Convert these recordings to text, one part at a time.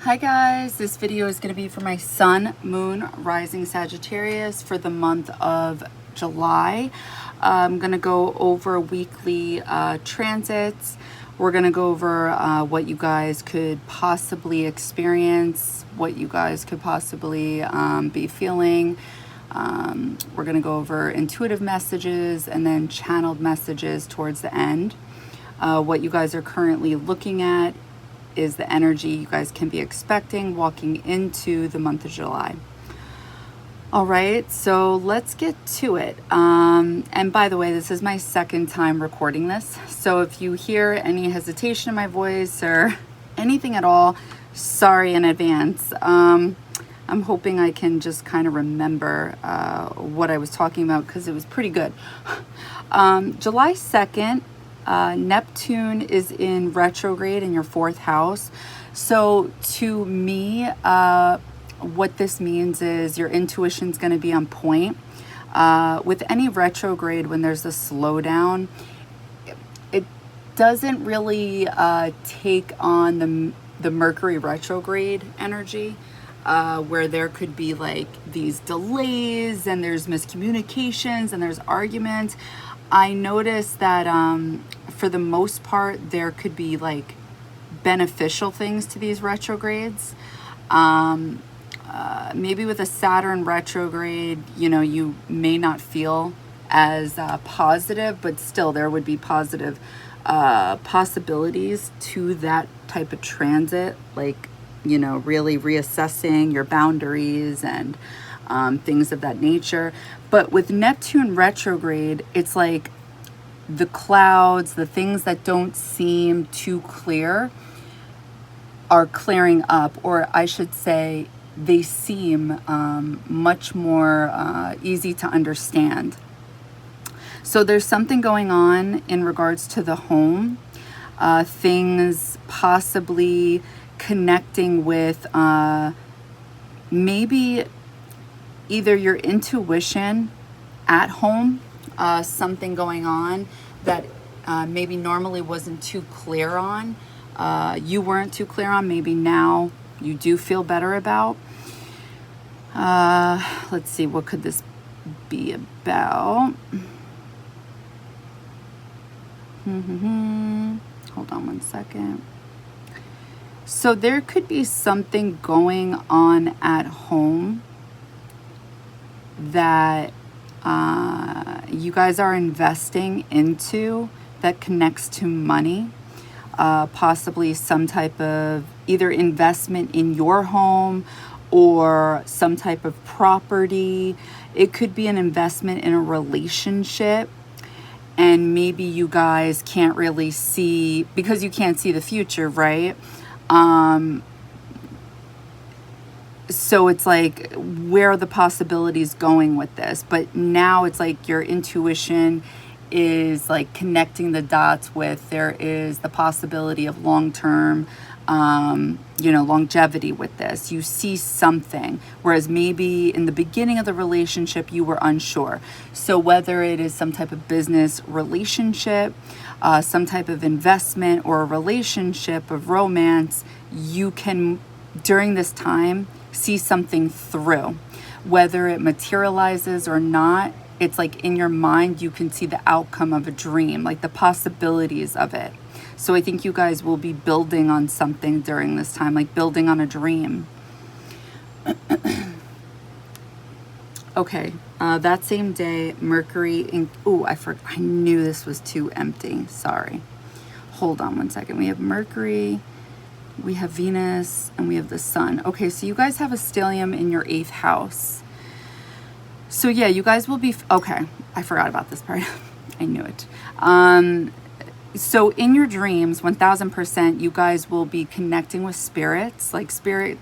Hi guys, this video is going to be for my Sun, Moon, Rising Sagittarius for the month of July. I'm going to go over weekly transits. We're going to go over what you guys could possibly experience, what you guys could possibly be feeling. We're going to go over intuitive messages and then channeled messages towards the end. What you guys are currently looking at is the energy you guys can be expecting walking into the month of July. All right, so let's get to it. And by the way, this is my second time recording this. So if you hear any hesitation in my voice or anything at all, sorry in advance. I'm hoping I can just kind of remember what I was talking about because it was pretty good. July 2nd, Neptune is in retrograde in your 4th house. So to me, what this means is your intuition is going to be on point. With any retrograde, when there's a slowdown, it doesn't really take on the Mercury retrograde energy, where there could be like these delays and there's miscommunications and there's arguments. I noticed that for the most part, there could be like beneficial things to these retrogrades. Maybe with a Saturn retrograde, you know, you may not feel as positive, but still there would be positive possibilities to that type of transit, like, you know, really reassessing your boundaries and things of that nature. But with Neptune retrograde, it's like the clouds, the things that don't seem too clear are clearing up, or I should say they seem much more easy to understand. So there's something going on in regards to the home, things possibly connecting with maybe either your intuition at home, something going on that maybe normally wasn't too clear on, you weren't too clear on, maybe now you do feel better about. Let's see, what could this be about? Hold on one second. So there could be something going on at home that you guys are investing into that connects to money, possibly some type of either investment in your home or some type of property. It could be an investment in a relationship, and maybe you guys can't really see, because you can't see the future, right? So it's like, where are the possibilities going with this? But now it's like your intuition is like connecting the dots with, there is the possibility of long-term, you know, longevity with this. You see something, whereas maybe in the beginning of the relationship, you were unsure. So whether it is some type of business relationship, some type of investment or a relationship of romance, you can, during this time, see something through. Whether it materializes or not, it's like in your mind you can see the outcome of a dream, like the possibilities of it. So I think you guys will be building on something during this time, like building on a dream. Okay, that same day, Mercury in, I knew this was too empty, sorry. Hold on one second. We have Mercury, we have Venus, and we have the Sun. Okay, so you guys have a stellium in your 8th house. So yeah, you guys will be, okay, I forgot about this part. I knew it. So in your dreams, 1000%, you guys will be connecting with spirits, like spirit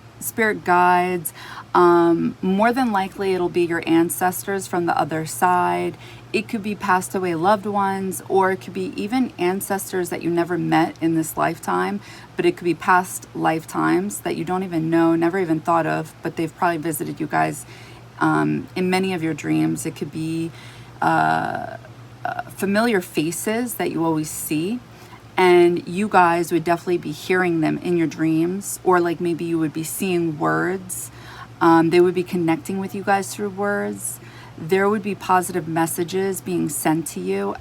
guides. More than likely, it'll be your ancestors from the other side. It could be passed away loved ones, or it could be even ancestors that you never met in this lifetime, but it could be past lifetimes that you don't even know, never even thought of, but they've probably visited you guys in many of your dreams. It could be familiar faces that you always see, And you guys would definitely be hearing them in your dreams, or like maybe you would be seeing words. They would be connecting with you guys through words. There would be positive messages being sent to you,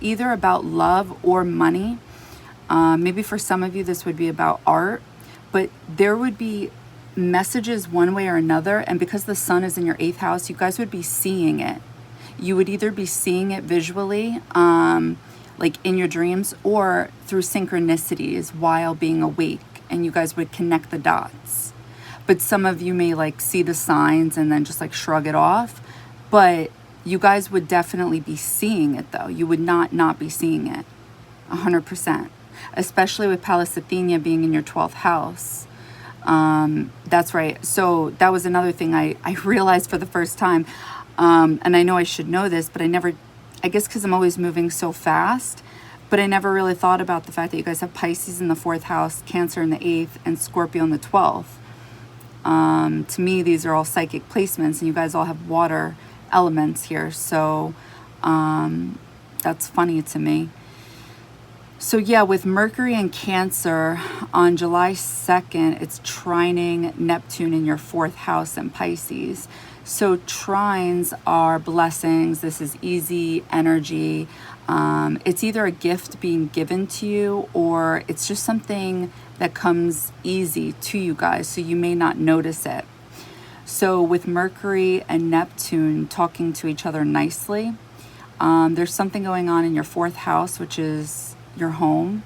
either about love or money. Maybe for some of you, this would be about art, but there would be messages one way or another. And because the sun is in your 8th house, you guys would be seeing it. You would either be seeing it visually, like in your dreams, or through synchronicities while being awake, and you guys would connect the dots. But some of you may like see the signs and then just like shrug it off, but you guys would definitely be seeing it though. You would not be seeing it 100%, especially with Pallasthenia being in your 12th house. That's right. So that was another thing I realized for the first time. And I know I should know this, but I guess because I'm always moving so fast, but I never really thought about the fact that you guys have Pisces in the 4th house, Cancer in the 8th, and Scorpio in the 12th. To me, these are all psychic placements, and you guys all have water elements here. So that's funny to me. So yeah, with Mercury and Cancer on July 2nd, it's trining Neptune in your 4th house in Pisces. So trines are blessings. This is easy energy. It's either a gift being given to you, or it's just something that comes easy to you guys, so you may not notice it. So with Mercury and Neptune talking to each other nicely, there's something going on in your 4th house, which is your home.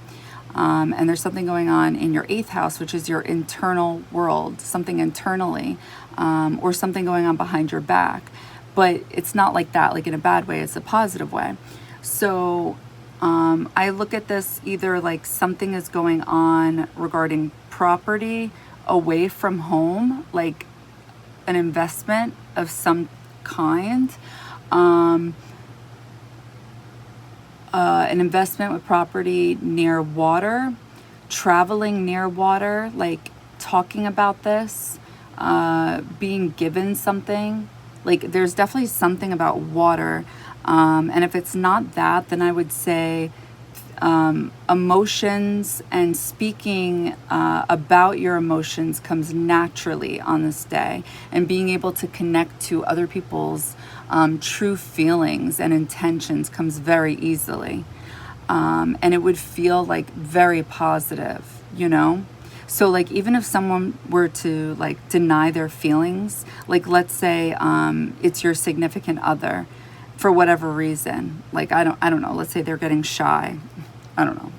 And there's something going on in your 8th house, which is your internal world, something internally, or something going on behind your back. But it's not like that, like in a bad way, it's a positive way. So I look at this either like something is going on regarding property away from home, like an investment of some kind, an investment with property near water, traveling near water, like talking about this, being given something. Like there's definitely something about water. And if it's not that, then I would say emotions and speaking about your emotions comes naturally on this day, and being able to connect to other people's true feelings and intentions comes very easily. And it would feel like very positive, you know? So like even if someone were to like deny their feelings, like let's say it's your significant other for whatever reason, like I don't know, let's say they're getting shy, I don't know,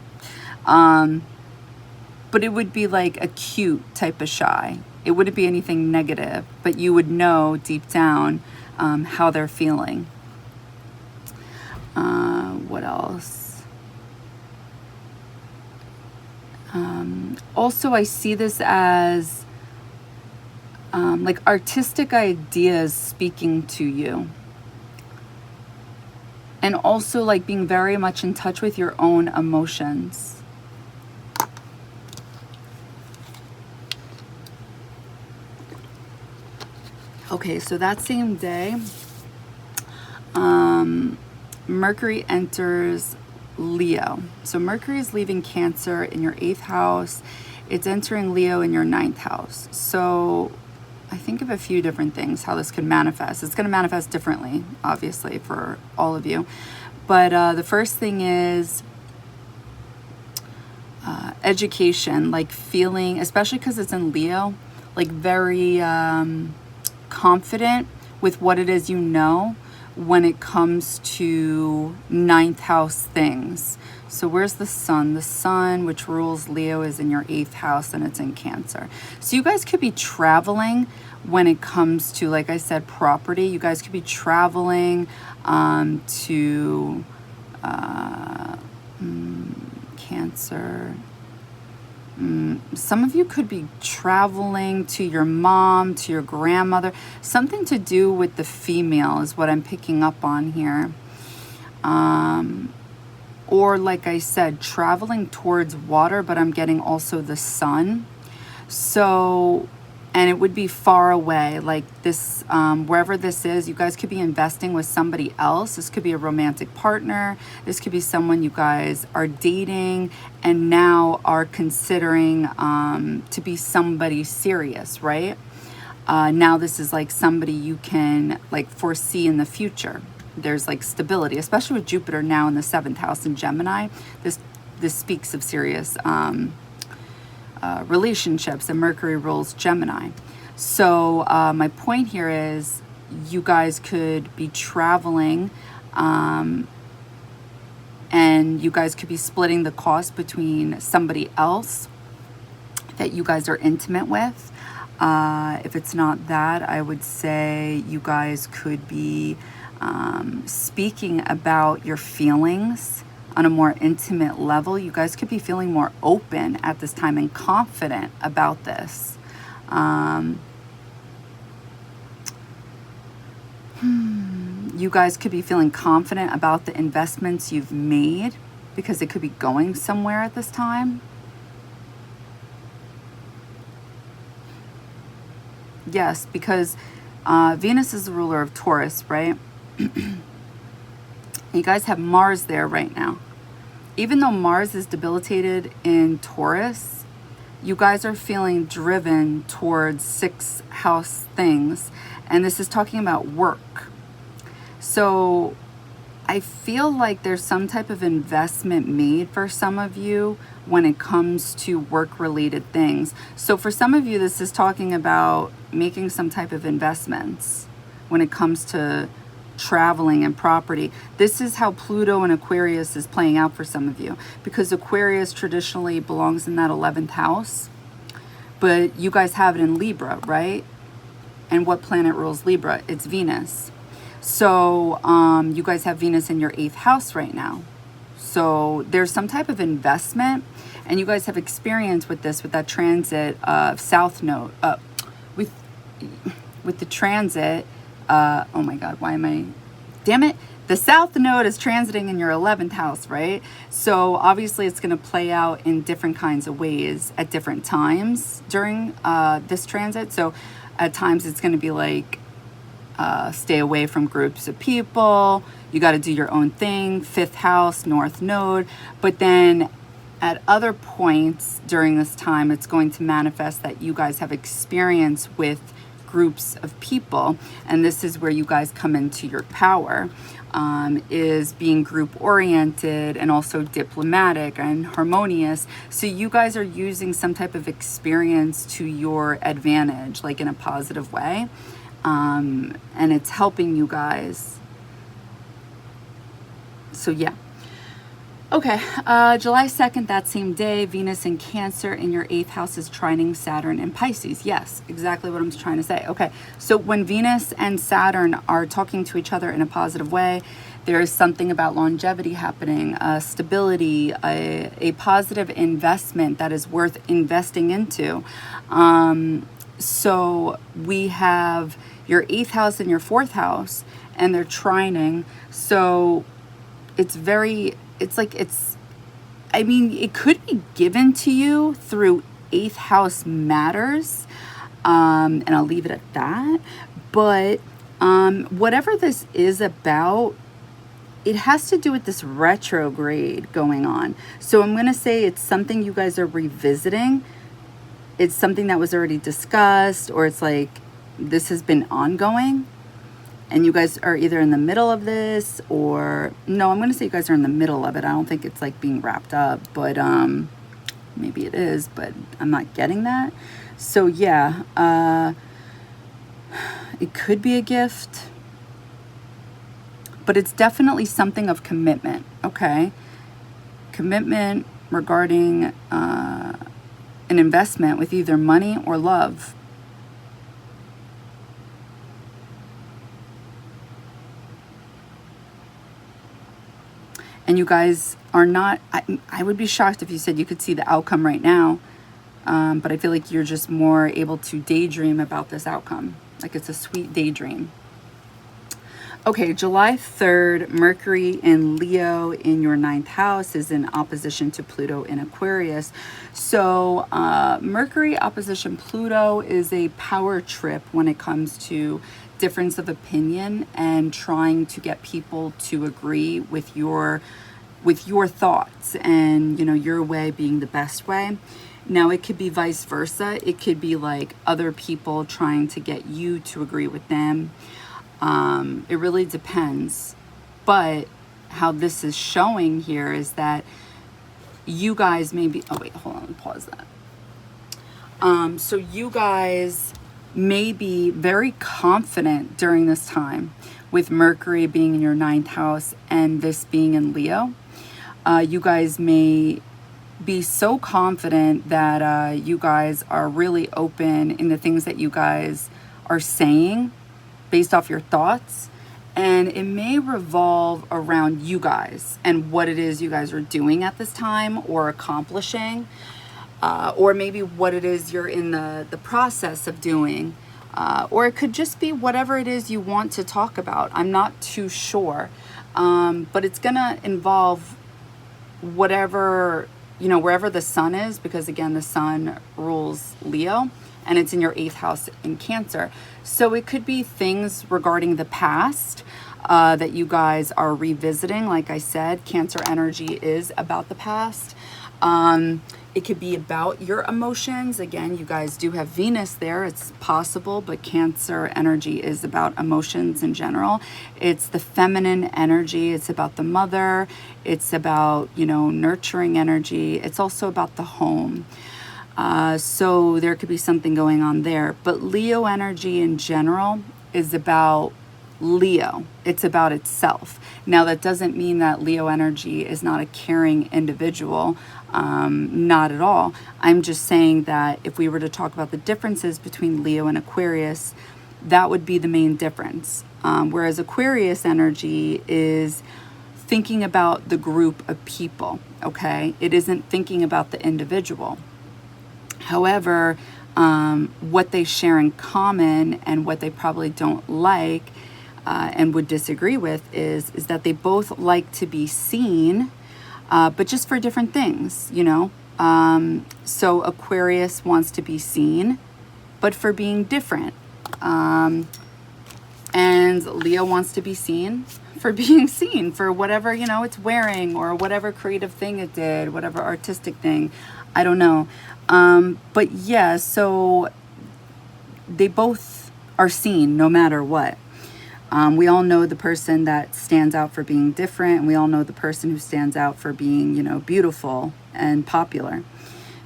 but it would be like a cute type of shy. It wouldn't be anything negative, but you would know deep down how they're feeling. What else? Also, I see this as like artistic ideas speaking to you. And also like being very much in touch with your own emotions. Okay, so that same day, Mercury enters Leo. So Mercury is leaving Cancer in your 8th house. It's entering Leo in your 9th house. So I think of a few different things how this could manifest. It's going to manifest differently, obviously, for all of you. But the first thing is education, like feeling, especially because it's in Leo, like very confident with what it is you know when it comes to 9th house things. So where's the sun? The sun, which rules Leo, is in your 8th house, and it's in Cancer. So you guys could be traveling when it comes to, like I said, property. You guys could be traveling to Cancer. Some of you could be traveling to your mom, to your grandmother. Something to do with the female is what I'm picking up on here. Or like I said, traveling towards water, but I'm getting also the sun. So, and it would be far away, like this, wherever this is. You guys could be investing with somebody else. This could be a romantic partner. This could be someone you guys are dating and now are considering to be somebody serious, right? Now this is like somebody you can like foresee in the future. There's like stability, especially with Jupiter now in the 7th house in Gemini. This speaks of serious relationships, and Mercury rules Gemini. So my point here is you guys could be traveling, and you guys could be splitting the cost between somebody else that you guys are intimate with. If it's not that, I would say you guys could be speaking about your feelings on a more intimate level. You guys could be feeling more open at this time and confident about this. You guys could be feeling confident about the investments you've made because it could be going somewhere at this time. Yes, because Venus is the ruler of Taurus, right? You guys have Mars there right now. Even though Mars is debilitated in Taurus, you guys are feeling driven towards 6th house things. And this is talking about work. So I feel like there's some type of investment made for some of you when it comes to work-related things. So for some of you, this is talking about making some type of investments when it comes to traveling and property. This is how Pluto and Aquarius is playing out for some of you, because Aquarius traditionally belongs in that 11th house, but you guys have it in Libra, right? And what planet rules Libra? It's Venus. So you guys have Venus in your 8th house right now. So there's some type of investment, and you guys have experience with this, with that transit of South Node, with the transit. Oh my God, why am I, damn it. The South Node is transiting in your 11th house, right? So obviously it's going to play out in different kinds of ways at different times during this transit. So at times it's going to be like, stay away from groups of people. You got to do your own thing. 5th house, North Node. But then at other points during this time, it's going to manifest that you guys have experience with groups of people, and this is where you guys come into your power, is being group oriented and also diplomatic and harmonious. So you guys are using some type of experience to your advantage, like in a positive way, and it's helping you guys. So yeah. Okay, July 2nd, that same day, Venus in Cancer in your 8th house is trining Saturn in Pisces. Yes, exactly what I'm trying to say. Okay, so when Venus and Saturn are talking to each other in a positive way, there is something about longevity happening, stability, a positive investment that is worth investing into. So we have your 8th house and your 4th house, and they're trining. So it's I mean, it could be given to you through 8th house matters, and I'll leave it at that. But whatever this is about, it has to do with this retrograde going on. So I'm going to say it's something you guys are revisiting. It's something that was already discussed, or it's like this has been ongoing. And you guys are either in the middle of this, or no, I'm going to say you guys are in the middle of it. I don't think it's like being wrapped up, but maybe it is, but I'm not getting that. So yeah, it could be a gift, but it's definitely something of commitment. Okay, commitment regarding an investment with either money or love. And you guys are not, I would be shocked if you said you could see the outcome right now. But I feel like you're just more able to daydream about this outcome. Like it's a sweet daydream. Okay, July 3rd, Mercury in Leo in your ninth house is in opposition to Pluto in Aquarius. So Mercury opposition Pluto is a power trip when it comes to difference of opinion and trying to get people to agree with your thoughts and, you know, your way being the best way. Now, it could be vice versa. It could be like other people trying to get you to agree with them. It really depends. But how this is showing here is that you guys may be, oh wait, hold on, let me pause that. So you guys may be very confident during this time with Mercury being in your ninth house and this being in Leo. You guys may be so confident that you guys are really open in the things that you guys are saying based off your thoughts, and it may revolve around you guys and what it is you guys are doing at this time or accomplishing, or maybe what it is you're in the process of doing, or it could just be whatever it is you want to talk about. I'm not too sure, but it's gonna involve whatever, you know, wherever the sun is, because again, the sun rules Leo and it's in your 8th house in Cancer. So it could be things regarding the past that you guys are revisiting. Like I said, Cancer energy is about the past. It could be about your emotions. Again, you guys do have Venus there. It's possible, but Cancer energy is about emotions in general. It's the feminine energy. It's about the mother. It's about, you know, nurturing energy. It's also about the home. So there could be something going on there. But Leo energy in general is about Leo. It's about itself. Now, that doesn't mean that Leo energy is not a caring individual. Not at all. I'm just saying that if we were to talk about the differences between Leo and Aquarius, that would be the main difference. Whereas Aquarius energy is thinking about the group of people, okay? It isn't thinking about the individual. However, what they share in common and what they probably don't like and would disagree with is that they both like to be seen, but just for different things, you know. So Aquarius wants to be seen, but for being different. And Leo wants to be seen for being seen, for whatever, you know, it's wearing or whatever creative thing it did, whatever artistic thing. I don't know. But yeah, so they both are seen no matter what. We all know the person that stands out for being different, and we all know the person who stands out for being, you know, beautiful and popular.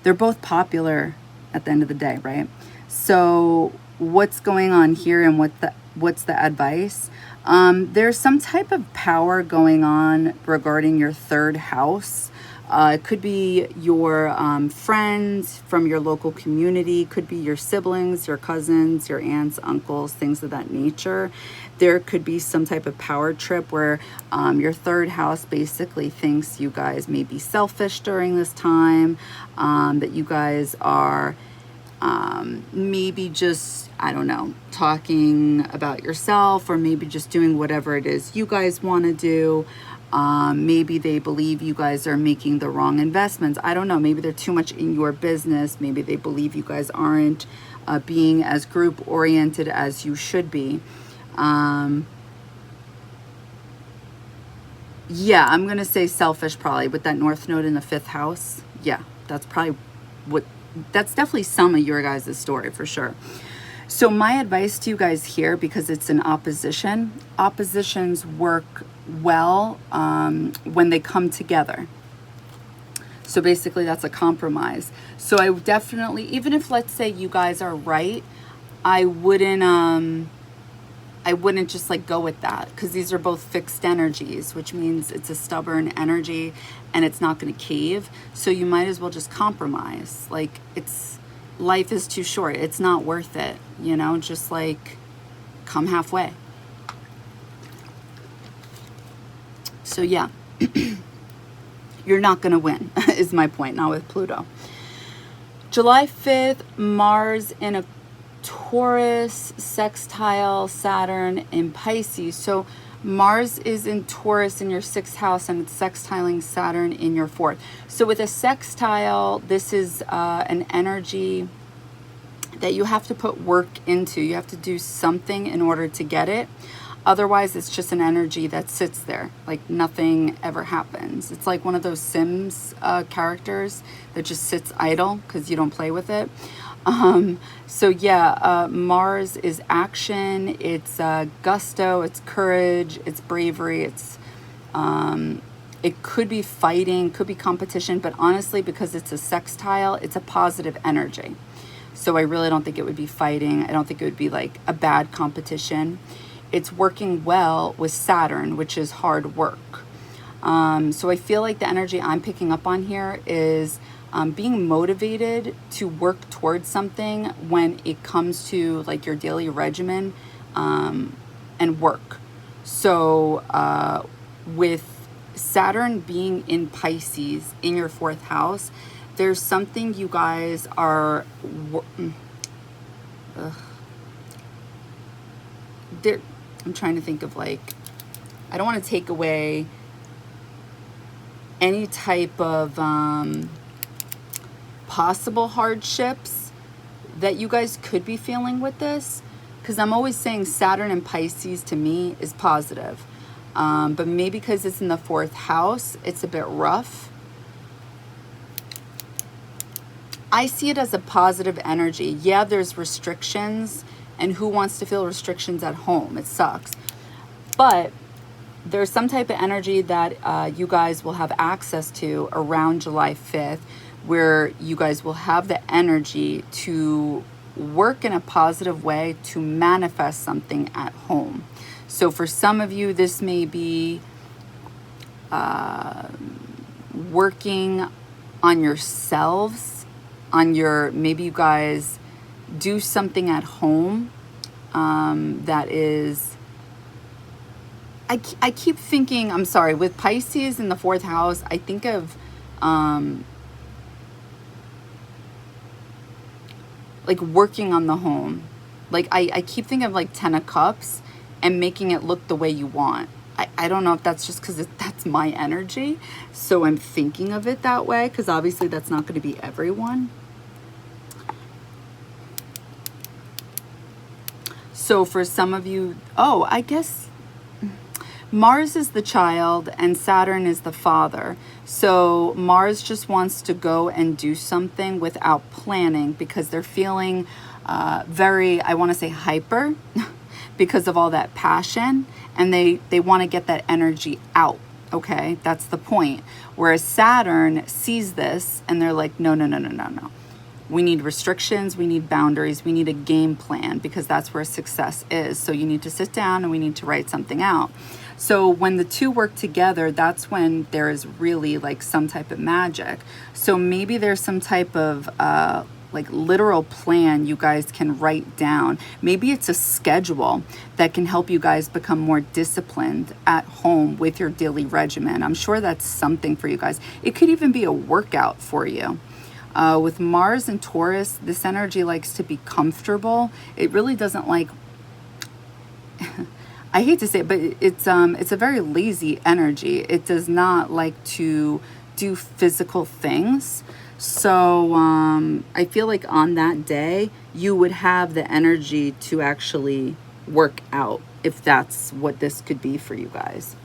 They're both popular at the end of the day, right? So what's going on here and what's the advice? There's some type of power going on regarding your 3rd house. It could be your friends from your local community, could be your siblings, your cousins, your aunts, uncles, things of that nature. There could be some type of power trip where your 3rd house basically thinks you guys may be selfish during this time, that you guys are maybe just, I don't know, talking about yourself, or maybe just doing whatever it is you guys want to do. Maybe they believe you guys are making the wrong investments. I don't know. Maybe they're too much in your business. Maybe they believe you guys aren't being as group oriented as you should be. Yeah, I'm going to say selfish probably with that North Node in the 5th house. Yeah, that's probably that's definitely some of your guys' story for sure. So my advice to you guys here, because it's an opposition, oppositions work well when they come together. So basically that's a compromise. So I definitely, even if let's say you guys are right, I wouldn't just like go with that, because these are both fixed energies, which means it's a stubborn energy and it's not going to cave. So you might as well just compromise. Like, life is too short. It's not worth it, you know, just like come halfway. So yeah, you're not going to win is my point, not with Pluto. July 5th, Mars in a Taurus, sextile Saturn in Pisces. So Mars is in Taurus in your 6th house, and it's sextiling Saturn in your 4th. So with a sextile, this is an energy that you have to put work into. You have to do something in order to get it. Otherwise, it's just an energy that sits there, like nothing ever happens. It's like one of those Sims characters that just sits idle because you don't play with it. So yeah, Mars is action, it's gusto, it's courage, it's bravery, it's it could be fighting, could be competition, but honestly, because it's a sextile, it's a positive energy. So I really don't think it would be fighting. I don't think it would be like a bad competition. It's working well with Saturn, which is hard work. So I feel like the energy I'm picking up on here is being motivated to work towards something when it comes to like your daily regimen and work. So with Saturn being in Pisces in your 4th house, there's something you guys are there. I'm trying to think of, like, I don't want to take away any type of possible hardships that you guys could be feeling with this, because I'm always saying Saturn and Pisces to me is positive, but maybe because it's in the 4th house, it's a bit rough. I see it as a positive energy. Yeah, there's restrictions, and who wants to feel restrictions at home? It sucks. But there's some type of energy that you guys will have access to around July 5th, where you guys will have the energy to work in a positive way to manifest something at home. So for some of you, this may be working on yourselves, on your, maybe you guys do something at home that is, I keep thinking, I'm sorry, with Pisces in the 4th house, I think of like working on the home. Like I keep thinking of like 10 of Cups and making it look the way you want. I don't know if that's just because that's my energy, so I'm thinking of it that way, because obviously that's not going to be everyone. So for some of you, oh, I guess Mars is the child and Saturn is the father. So Mars just wants to go and do something without planning, because they're feeling very, I want to say hyper because of all that passion, and they want to get that energy out. Okay, that's the point. Whereas Saturn sees this and they're like, no, no, no, no, no, no. We need restrictions, we need boundaries, we need a game plan, because that's where success is. So you need to sit down and we need to write something out. So when the two work together, that's when there is really like some type of magic. So maybe there's some type of like literal plan you guys can write down. Maybe it's a schedule that can help you guys become more disciplined at home with your daily regimen. I'm sure that's something for you guys. It could even be a workout for you. With Mars and Taurus, this energy likes to be comfortable. It really doesn't like, I hate to say it, but it's a very lazy energy. It does not like to do physical things. So I feel like on that day, you would have the energy to actually work out, if that's what this could be for you guys.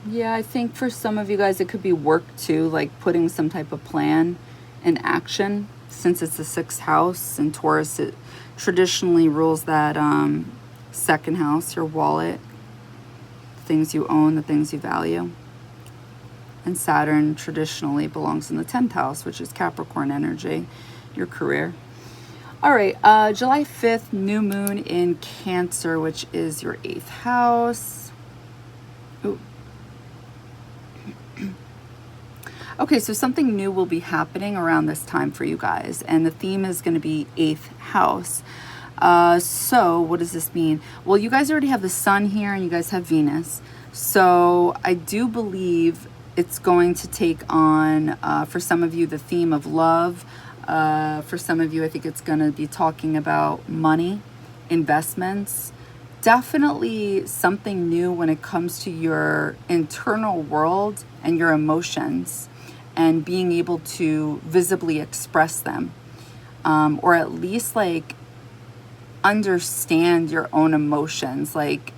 Yeah, I think for some of you guys, it could be work too, like putting some type of plan in action. Since it's the 6th house and Taurus, it traditionally rules that 2nd house, your wallet, things you own, the things you value. And Saturn traditionally belongs in the 10th house, which is Capricorn energy, your career. All right, July 5th, new moon in Cancer, which is your 8th house. Ooh. Okay, so something new will be happening around this time for you guys, and the theme is going to be 8th house. So what does this mean? Well, you guys already have the sun here and you guys have Venus. So I do believe it's going to take on, for some of you, the theme of love. For some of you, I think it's going to be talking about money, investments. Definitely something new when it comes to your internal world and your emotions, and being able to visibly express them, or at least like understand your own emotions. Like,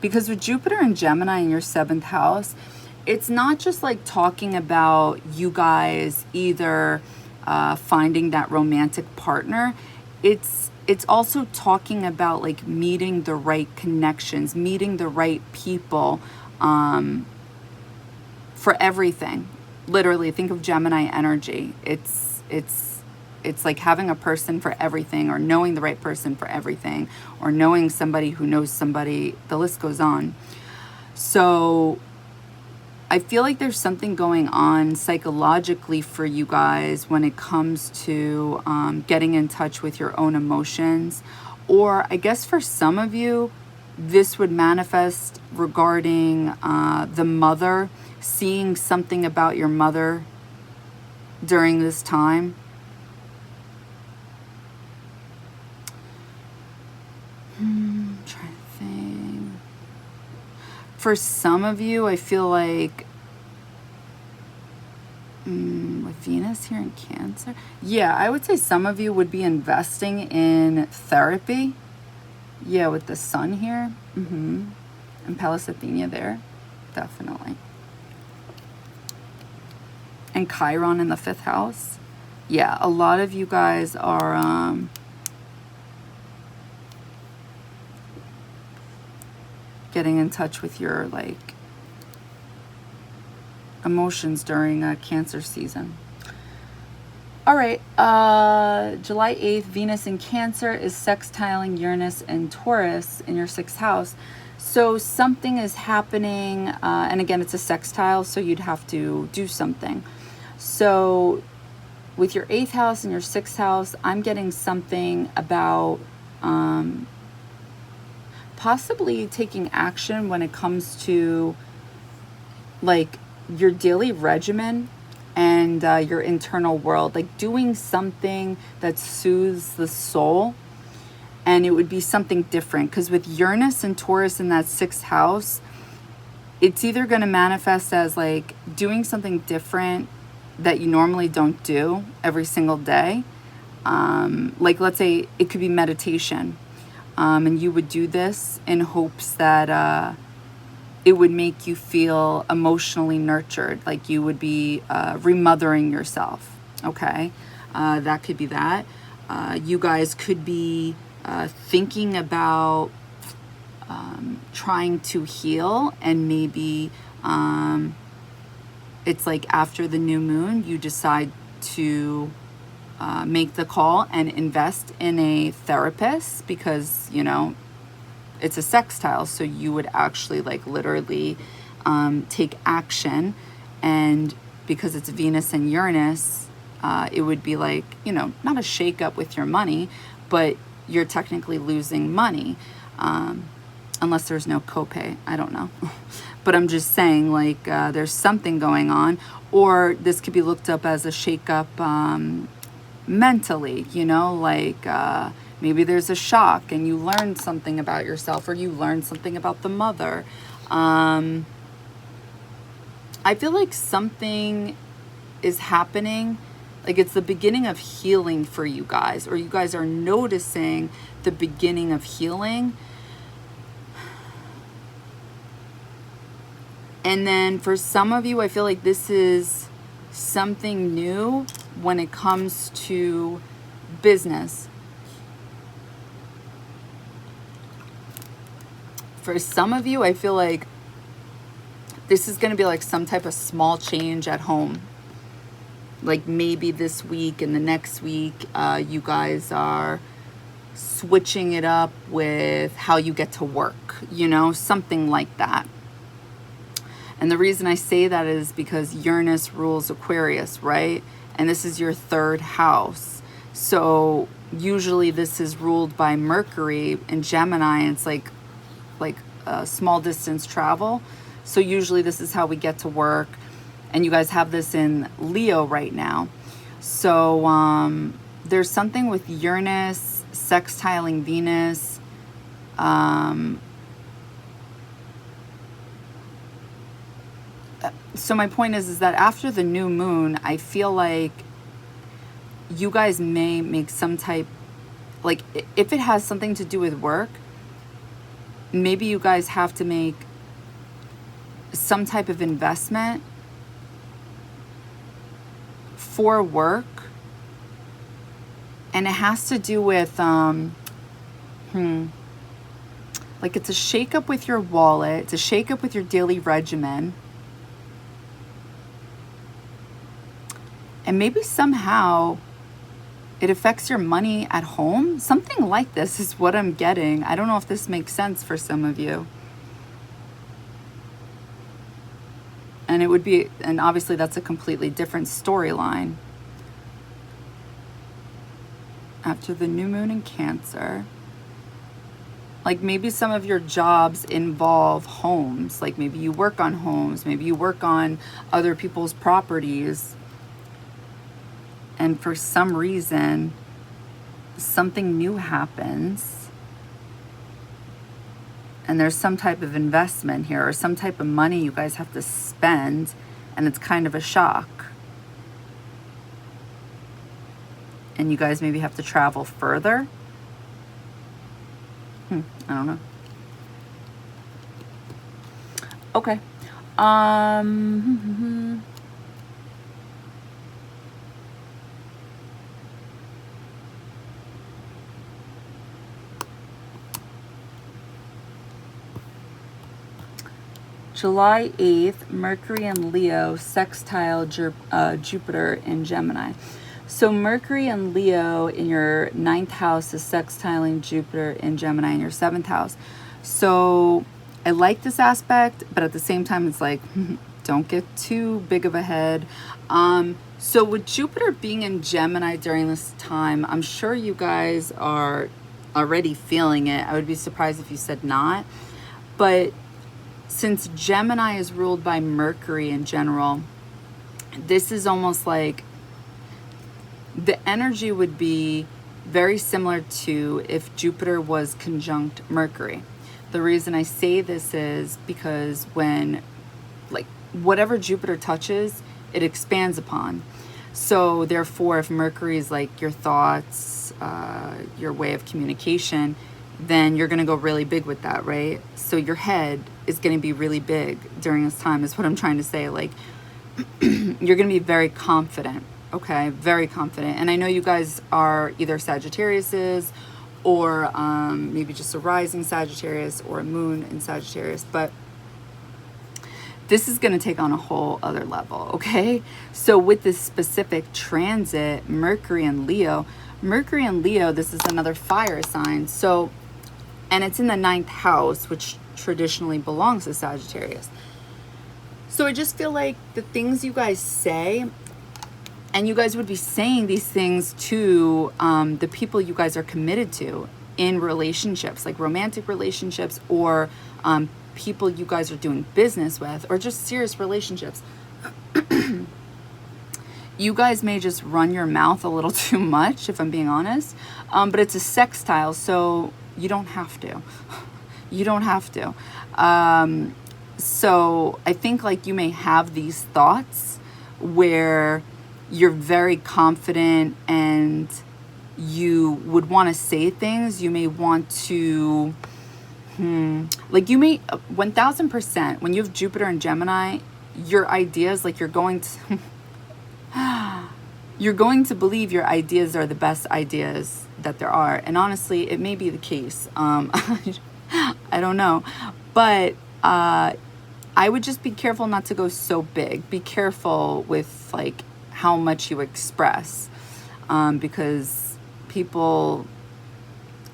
because with Jupiter and Gemini in your 7th house, it's not just like talking about you guys either finding that romantic partner. It's also talking about like meeting the right connections, meeting the right people, for everything. Literally, think of Gemini energy. It's like having a person for everything, or knowing the right person for everything, or knowing somebody who knows somebody. The list goes on. So I feel like there's something going on psychologically for you guys when it comes to getting in touch with your own emotions. Or I guess for some of you, this would manifest regarding the mother, seeing something about your mother during this time. Trying to think. For some of you, I feel like with Venus here in Cancer, yeah, I would say some of you would be investing in therapy. Yeah, with the sun here, and Pallas Athena there, definitely. And Chiron in the 5th house. Yeah, a lot of you guys are getting in touch with your like emotions during Cancer season. All right, July 8th, Venus in Cancer is sextiling Uranus and Taurus in your 6th house. So something is happening, and again, it's a sextile, so you'd have to do something. So with your 8th house and your 6th house, I'm getting something about possibly taking action when it comes to like your daily regimen and your internal world, like doing something that soothes the soul. And it would be something different, because with Uranus and Taurus in that 6th house, it's either going to manifest as like doing something different that you normally don't do every single day. Like, let's say it could be meditation, and you would do this in hopes that it would make you feel emotionally nurtured, like you would be remothering yourself. Okay, that could be that. You guys could be thinking about trying to heal, and maybe it's like after the new moon, you decide to make the call and invest in a therapist, because, you know, it's a sextile, so you would actually like literally take action. And because it's Venus and Uranus, it would be like, you know, not a shakeup with your money, but you're technically losing money, unless there's no copay. I don't know. But I'm just saying, like, there's something going on. Or this could be looked up as a shakeup mentally, you know, like maybe there's a shock and you learned something about yourself, or you learned something about the mother. I feel like something is happening, like it's the beginning of healing for you guys, or you guys are noticing the beginning of healing. And then for some of you, I feel like this is something new when it comes to business. For some of you, I feel like this is going to be like some type of small change at home. Like maybe this week and the next week, you guys are switching it up with how you get to work, you know, something like that. And the reason I say that is because Uranus rules Aquarius, right? And this is your 3rd house. So usually this is ruled by Mercury in Gemini. And it's like a small distance travel. So usually this is how we get to work. And you guys have this in Leo right now. So there's something with Uranus sextiling Venus. So my point is that after the new moon, I feel like you guys may make some type, like if it has something to do with work, maybe you guys have to make some type of investment for work. And it has to do with, like it's a shakeup with your wallet. It's a shakeup with your daily regimen. And maybe somehow it affects your money at home. Something like this is what I'm getting. I don't know if this makes sense for some of you. And it would be, and obviously that's a completely different storyline. After the new moon in Cancer, like maybe some of your jobs involve homes. Like maybe you work on homes, maybe you work on other people's properties. And for some reason, something new happens. And there's some type of investment here or some type of money you guys have to spend. And it's kind of a shock. And you guys maybe have to travel further. I don't know. Okay. July 8th, Mercury and Leo sextile Jupiter in Gemini. So Mercury and Leo in your 9th house is sextiling Jupiter in Gemini in your 7th house. So I like this aspect, but at the same time, it's like, don't get too big of a head. So with Jupiter being in Gemini during this time, I'm sure you guys are already feeling it. I would be surprised if you said not. But since Gemini is ruled by Mercury in general, this is almost like the energy would be very similar to if Jupiter was conjunct Mercury. The reason I say this is because when, like, whatever Jupiter touches, it expands upon. So therefore, if Mercury is like your thoughts, your way of communication, then you're going to go really big with that, right? So your head is going to be really big during this time is what I'm trying to say. Like, you're going to be very confident, okay? Very confident. And I know you guys are either Sagittariuses or maybe just a rising Sagittarius or a moon in Sagittarius, but this is going to take on a whole other level, okay? So with this specific transit, Mercury and Leo, this is another fire sign. So, and it's in the 9th house, which traditionally belongs to Sagittarius. So I just feel like the things you guys say, and you guys would be saying these things to the people you guys are committed to in relationships, like romantic relationships or people you guys are doing business with, or just serious relationships. You guys may just run your mouth a little too much, if I'm being honest. But it's a sextile, so you don't have to. You don't have to. So I think like you may have these thoughts where you're very confident and you would want to say things. You may want to, like you may, 1000%, when you have Jupiter and Gemini, your ideas, like you're going to believe your ideas are the best ideas that there are. And honestly, it may be the case. I don't know. But I would just be careful not to go so big. Be careful with like how much you express. Because people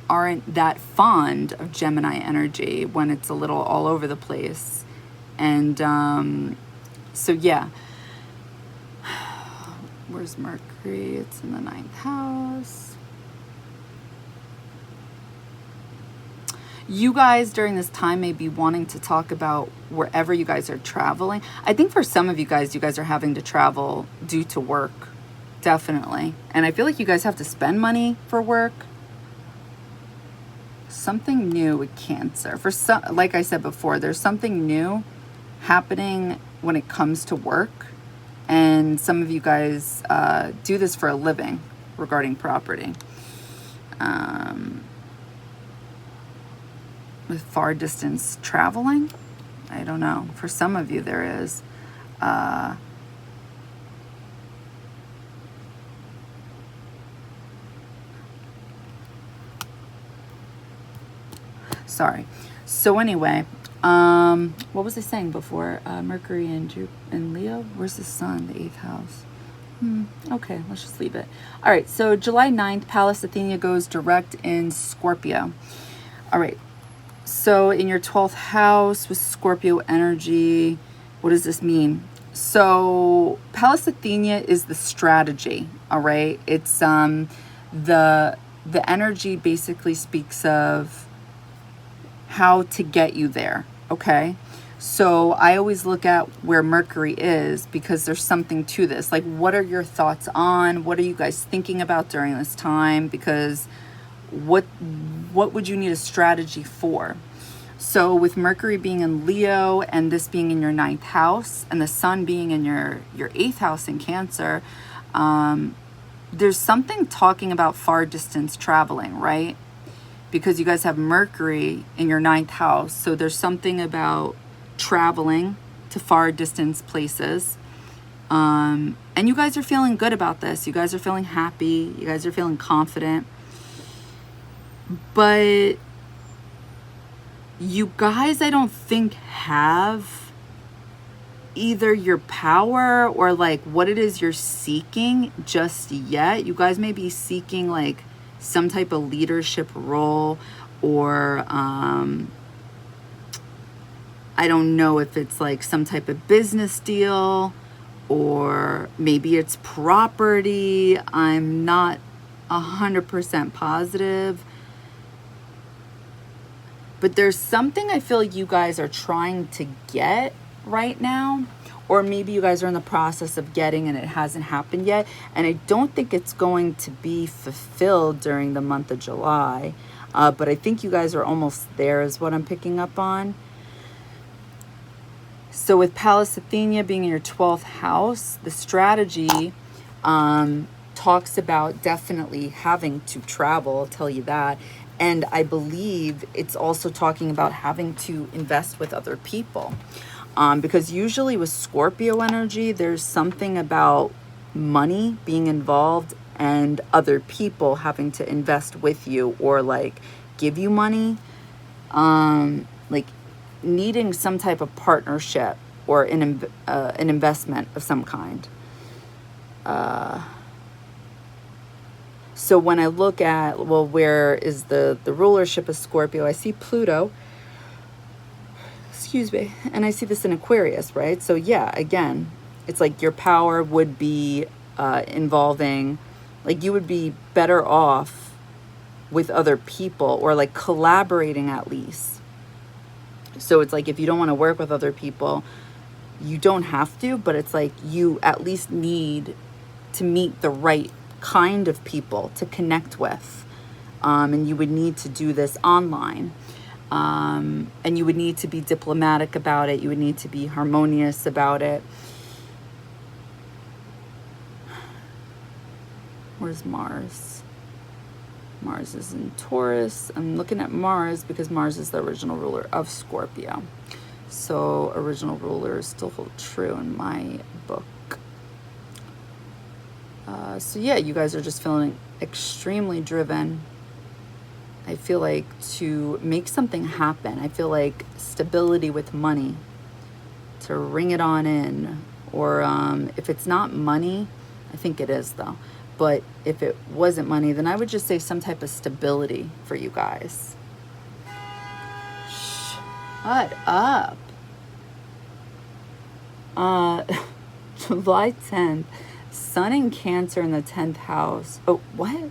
aren't that fond of Gemini energy when it's a little all over the place. And so yeah. Where's Mercury? It's in the 9th house. You guys during this time may be wanting to talk about wherever you guys are traveling. I think for some of you guys are having to travel due to work. Definitely. And I feel like you guys have to spend money for work. Something new with Cancer. For some, like I said before, there's something new happening when it comes to work. And some of you guys do this for a living regarding property. With far distance traveling, I don't know. For some of you there is. Sorry. So anyway, what was I saying before? Mercury and Leo. Where's the sun? The 8th house. Okay, let's just leave it. All right, so July 9th, Pallas Athena goes direct in Scorpio. All right, so in your 12th house with Scorpio energy, what does this mean? So Pallas Athena is the strategy, all right? It's the energy basically speaks of how to get you there, okay? So I always look at where Mercury is because there's something to this. Like, what are your thoughts on? What are you guys thinking about during this time? Because what would you need a strategy for? So with Mercury being in Leo and this being in your 9th house and the sun being in your 8th house in Cancer, there's something talking about far distance traveling, right? Because you guys have Mercury in your 9th house. So there's something about traveling to far distance places. And you guys are feeling good about this. You guys are feeling happy. You guys are feeling confident. But you guys, I don't think, have either your power or like what it is you're seeking just yet. You guys may be seeking like some type of leadership role, or I don't know if it's like some type of business deal, or maybe it's property. I'm not 100% positive. But there's something I feel you guys are trying to get right now, or maybe you guys are in the process of getting and it hasn't happened yet. And I don't think it's going to be fulfilled during the month of July. But I think you guys are almost there is what I'm picking up on. So with Pallas Athena being in your 12th house, the strategy talks about definitely having to travel, I'll tell you that. And I believe it's also talking about having to invest with other people. Because usually with Scorpio energy, there's something about money being involved and other people having to invest with you or like give you money. Like needing some type of partnership or an investment of some kind. So when I look at, well, where is the rulership of Scorpio? I see Pluto, excuse me, and I see this in Aquarius, right? So yeah, again, it's like your power would be involving, like you would be better off with other people or like collaborating at least. So it's like if you don't want to work with other people, you don't have to, but it's like you at least need to meet the right kind of people to connect with. And you would need to do this online. And you would need to be diplomatic about it. You would need to be harmonious about it. Where's Mars? Mars is in Taurus. I'm looking at Mars because Mars is the original ruler of Scorpio. So original ruler is still true in my book. So yeah, you guys are just feeling extremely driven. I feel like to make something happen. I feel like stability with money, to ring it on in. Or if it's not money, I think it is though. But if it wasn't money, then I would just say some type of stability for you guys. Shut up. July 10th, Sun in Cancer in the 10th house. Oh, what?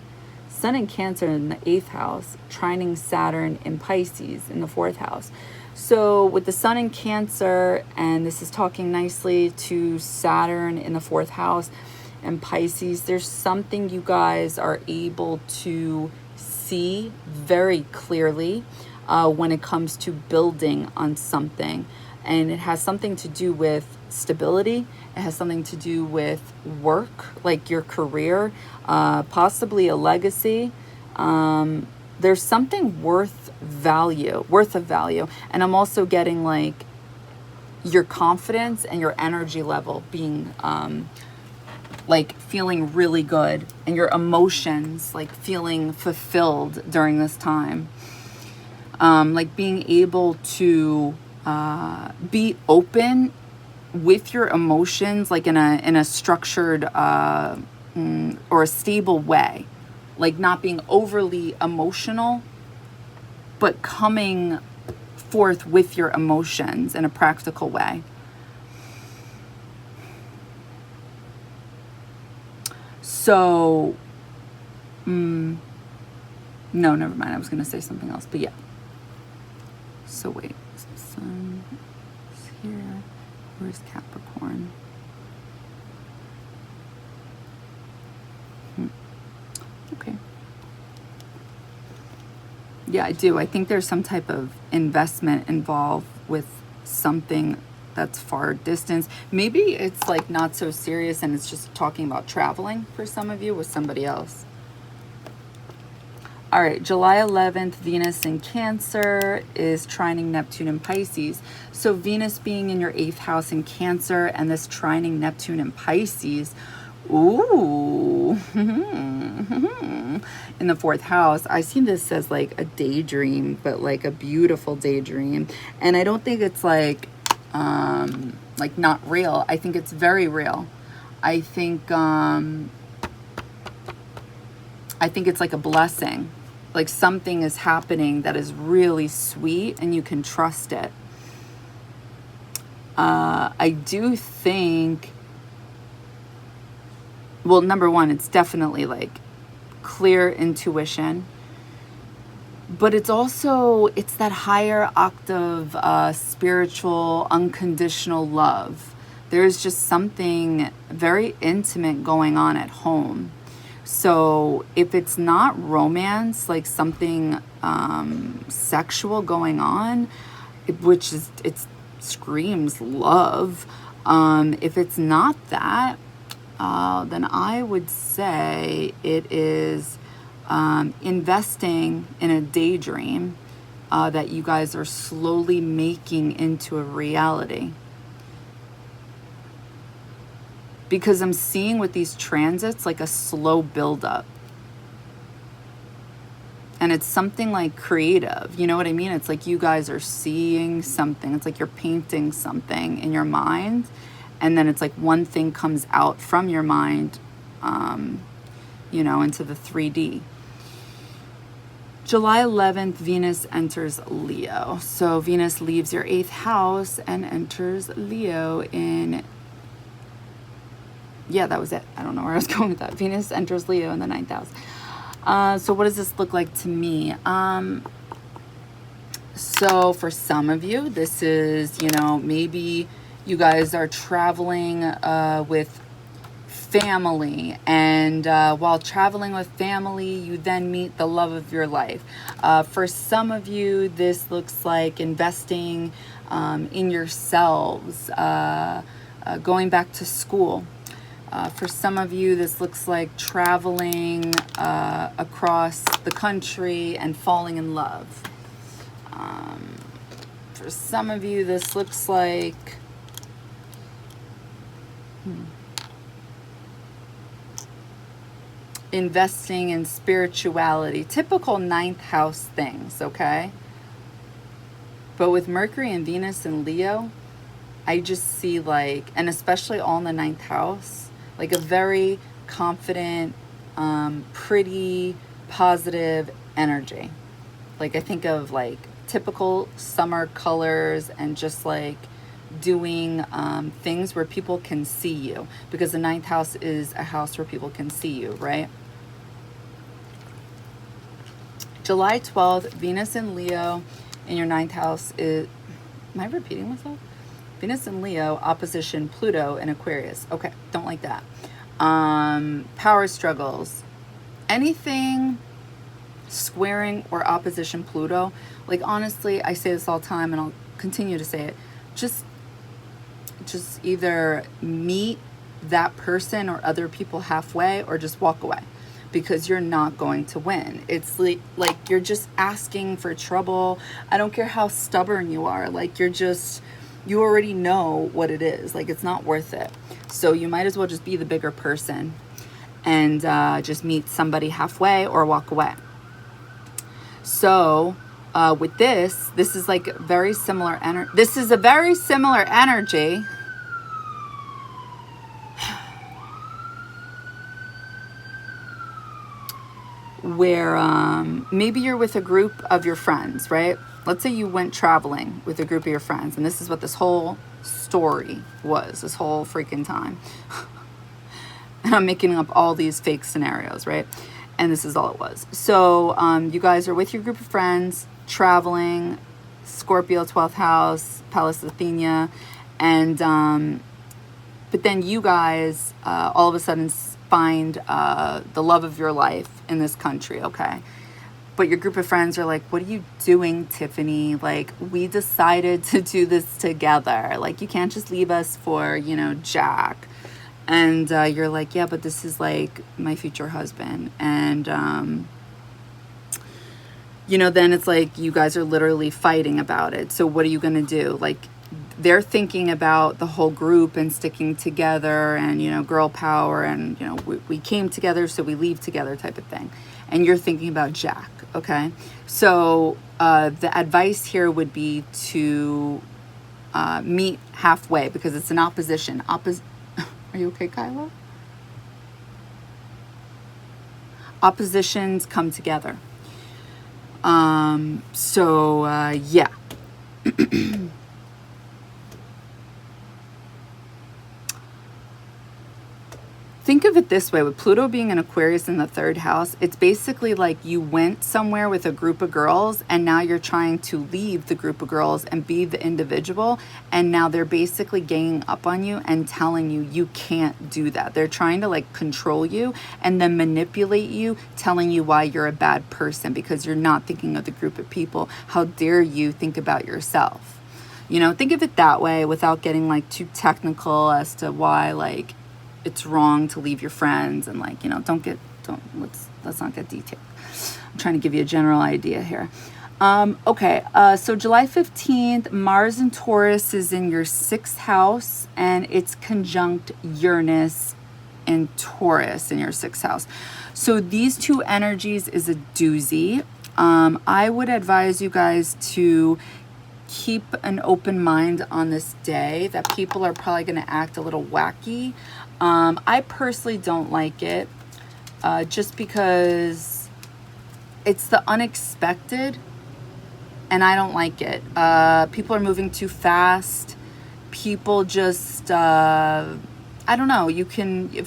Sun in Cancer in the 8th house, trining Saturn in Pisces in the 4th house. So with the Sun in Cancer, and this is talking nicely to Saturn in the 4th house and Pisces, there's something you guys are able to see very clearly when it comes to building on something. And it has something to do with stability. It has something to do with work, like your career, possibly a legacy. There's something worth of value. And I'm also getting like your confidence and your energy level being like feeling really good, and your emotions like feeling fulfilled during this time. Like being able to be open with your emotions, like in a structured or a stable way, like not being overly emotional, but coming forth with your emotions in a practical way. So, no, never mind. I was going to say something else, but yeah. So wait, Sun is here. Where's Capricorn? Okay. Yeah, I do. I think there's some type of investment involved with something that's far distance. Maybe it's like not so serious and it's just talking about traveling for some of you with somebody else. All right, July 11th, Venus in Cancer is trining Neptune in Pisces. So Venus being in your 8th house in Cancer and this trining Neptune in Pisces, ooh, in the 4th house. I see this as like a daydream, but like a beautiful daydream. And I don't think it's like not real. I think it's very real. I think it's like a blessing. Like something is happening that is really sweet and you can trust it. I do think, well, number one, it's definitely like clear intuition, but it's also, it's that higher octave, spiritual, unconditional love. There's just something very intimate going on at home. So if it's not romance, like something sexual going on, which is, it screams love. If it's not that, then I would say it is investing in a daydream that you guys are slowly making into a reality. Because I'm seeing with these transits like a slow buildup. And it's something like creative. You know what I mean? It's like you guys are seeing something. It's like you're painting something in your mind. And then it's like one thing comes out from your mind, into the 3D. July 11th, Venus enters Leo. So Venus leaves your 8th house and enters Leo in... Yeah, that was it. I don't know where I was going with that. Venus enters Leo in the 9th house. So what does this look like to me? So for some of you, this is, maybe you guys are traveling with family. And while traveling with family, you then meet the love of your life. For some of you, this looks like investing in yourselves, going back to school. For some of you, this looks like traveling across the country and falling in love. For some of you, this looks like investing in spirituality. Typical 9th house things, okay? But with Mercury and Venus and Leo, I just see like, and especially all in the 9th house, like a very confident, pretty, positive energy. Like I think of like typical summer colors and just like doing things where people can see you, because the 9th house is a house where people can see you, right? July 12th, Venus in Leo in your 9th house is, am I repeating myself? Venus in Leo, opposition Pluto in Aquarius. Okay, don't like that. Power struggles. Anything squaring or opposition Pluto, like honestly, I say this all the time and I'll continue to say it, just either meet that person or other people halfway or just walk away, because you're not going to win. It's like you're just asking for trouble. I don't care how stubborn you are, like you already know what it is, like it's not worth it. So you might as well just be the bigger person and just meet somebody halfway or walk away. So with this is like very similar energy. This is a very similar energy where maybe you're with a group of your friends, right? Let's say you went traveling with a group of your friends, and this is what this whole story was, this whole freaking time. And I'm making up all these fake scenarios, right? And this is all it was. So you guys are with your group of friends, traveling, Scorpio, 12th house, Pallas Athena, and but then you guys all of a sudden find the love of your life in this country, okay? But your group of friends are like, what are you doing, Tiffany? Like, we decided to do this together. Like, you can't just leave us for, you know, Jack. And you're like, yeah, but this is like my future husband. And, you know, then it's like you guys are literally fighting about it. So what are you going to do? Like, they're thinking about the whole group and sticking together and, you know, girl power and, you know, we came together, so we leave together type of thing. And you're thinking about Jack, okay? So the advice here would be to meet halfway, because it's an opposition. Are you okay, Kyla? Oppositions come together. Yeah. Think of it this way, with Pluto being an Aquarius in the 3rd house, it's basically like you went somewhere with a group of girls and now you're trying to leave the group of girls and be the individual, and now they're basically ganging up on you and telling you you can't do that. They're trying to like control you and then manipulate you, telling you why you're a bad person because you're not thinking of the group of people. How dare you think about yourself? You know, think of it that way without getting like too technical as to why like it's wrong to leave your friends, and like, you know, let's not get detailed. I'm trying to give you a general idea here. Okay, so July 15th, Mars in Taurus is in your 6th house, and it's conjunct Uranus and Taurus in your 6th house. So these two energies is a doozy. I would advise you guys to keep an open mind on this day, that people are probably going to act a little wacky. I personally don't like it, just because it's the unexpected, and I don't like it. People are moving too fast. People just, I don't know, if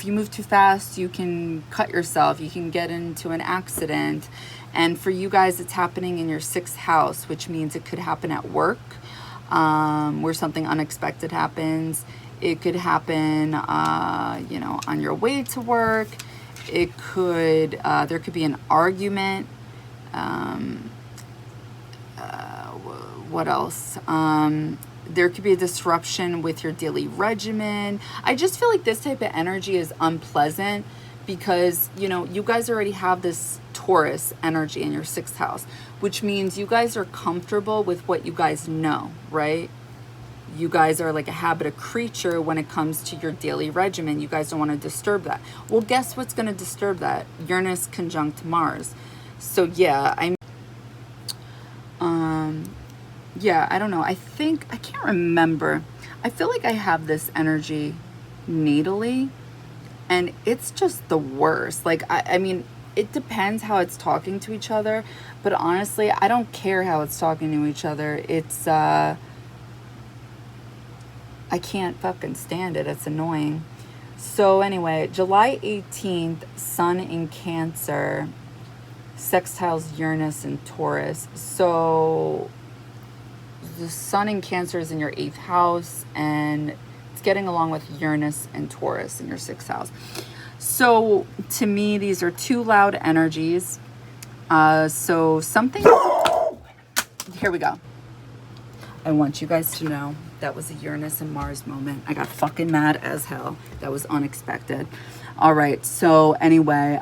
you move too fast, you can cut yourself, you can get into an accident. And for you guys, it's happening in your 6th house, which means it could happen at work, where something unexpected happens. It could happen, you know, on your way to work. It could, there could be an argument. What else? There could be a disruption with your daily regimen. I just feel like this type of energy is unpleasant because, you know, you guys already have this Taurus energy in your 6th house, which means you guys are comfortable with what you guys know, right? You guys are like a habit creature when it comes to your daily regimen. You guys don't want to disturb that. Well, guess what's going to disturb that? Uranus conjunct Mars. So yeah, yeah, I don't know. I can't remember. I feel like I have this energy natally, and it's just the worst. Like, I mean, it depends how it's talking to each other, but honestly, I don't care how it's talking to each other. It's, I can't fucking stand it. It's annoying. So anyway, July 18th, Sun in Cancer, sextiles Uranus and Taurus. So the sun in Cancer is in your 8th house, and it's getting along with Uranus and Taurus in your 6th house. So to me, these are two loud energies. So something, here we go. I want you guys to know that was a Uranus and Mars moment. I got fucking mad as hell. That was unexpected. All right. So anyway,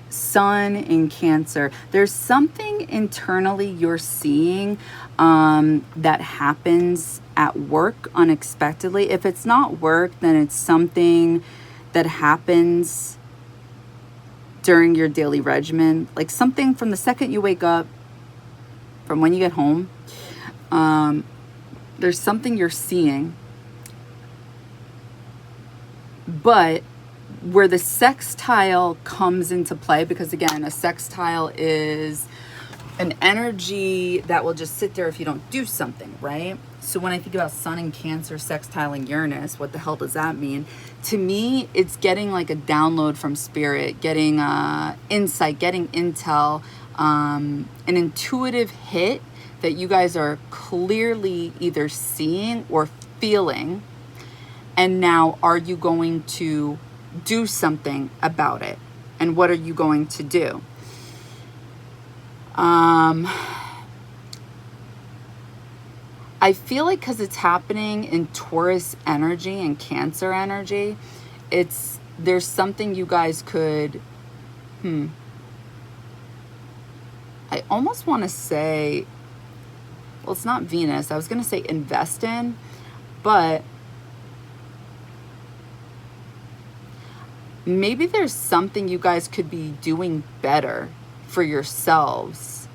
sun in Cancer. There's something internally you're seeing that happens at work unexpectedly. If it's not work, then it's something that happens during your daily regimen. Like something from the second you wake up, from when you get home. There's something you're seeing, but where the sextile comes into play, because again, a sextile is an energy that will just sit there if you don't do something, right? So when I think about sun in Cancer sextiling Uranus, what the hell does that mean? To me, it's getting like a download from spirit, getting insight, getting intel, an intuitive hit that you guys are clearly either seeing or feeling. And now, are you going to do something about it? And what are you going to do? I feel like because it's happening in Taurus energy and Cancer energy, there's something you guys could, I almost want to say, well, it's not Venus. I was going to say invest in, but maybe there's something you guys could be doing better for yourselves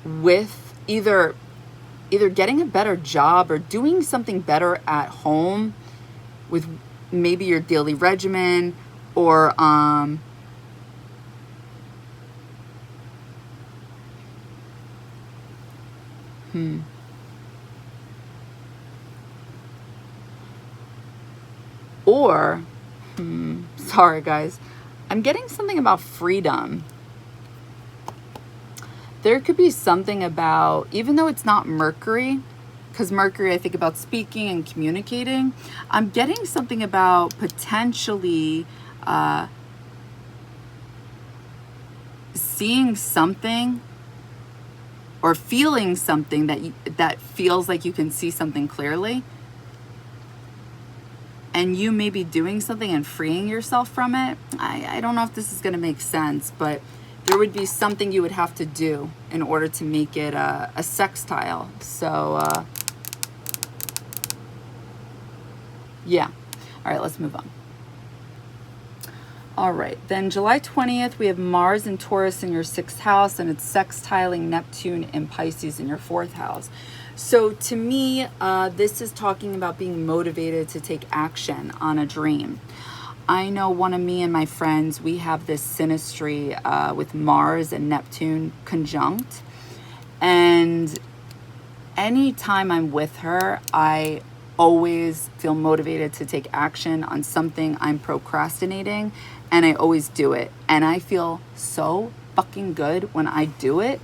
with either getting a better job or doing something better at home with maybe your daily regimen, or or sorry guys, I'm getting something about freedom. There could be something about, even though it's not Mercury, because Mercury, I think about speaking and communicating, I'm getting something about potentially seeing something or feeling something that feels like you can see something clearly, and you may be doing something and freeing yourself from it. I don't know if this is going to make sense, but there would be something you would have to do in order to make it a sextile. So, yeah. All right, let's move on. All right, then July 20th, we have Mars and Taurus in your 6th house, and it's sextiling Neptune and Pisces in your 4th house. So to me, this is talking about being motivated to take action on a dream. I know one of me and my friends, we have this synastry with Mars and Neptune conjunct. And anytime I'm with her, I always feel motivated to take action on something I'm procrastinating, and I always do it. And I feel so fucking good when I do it.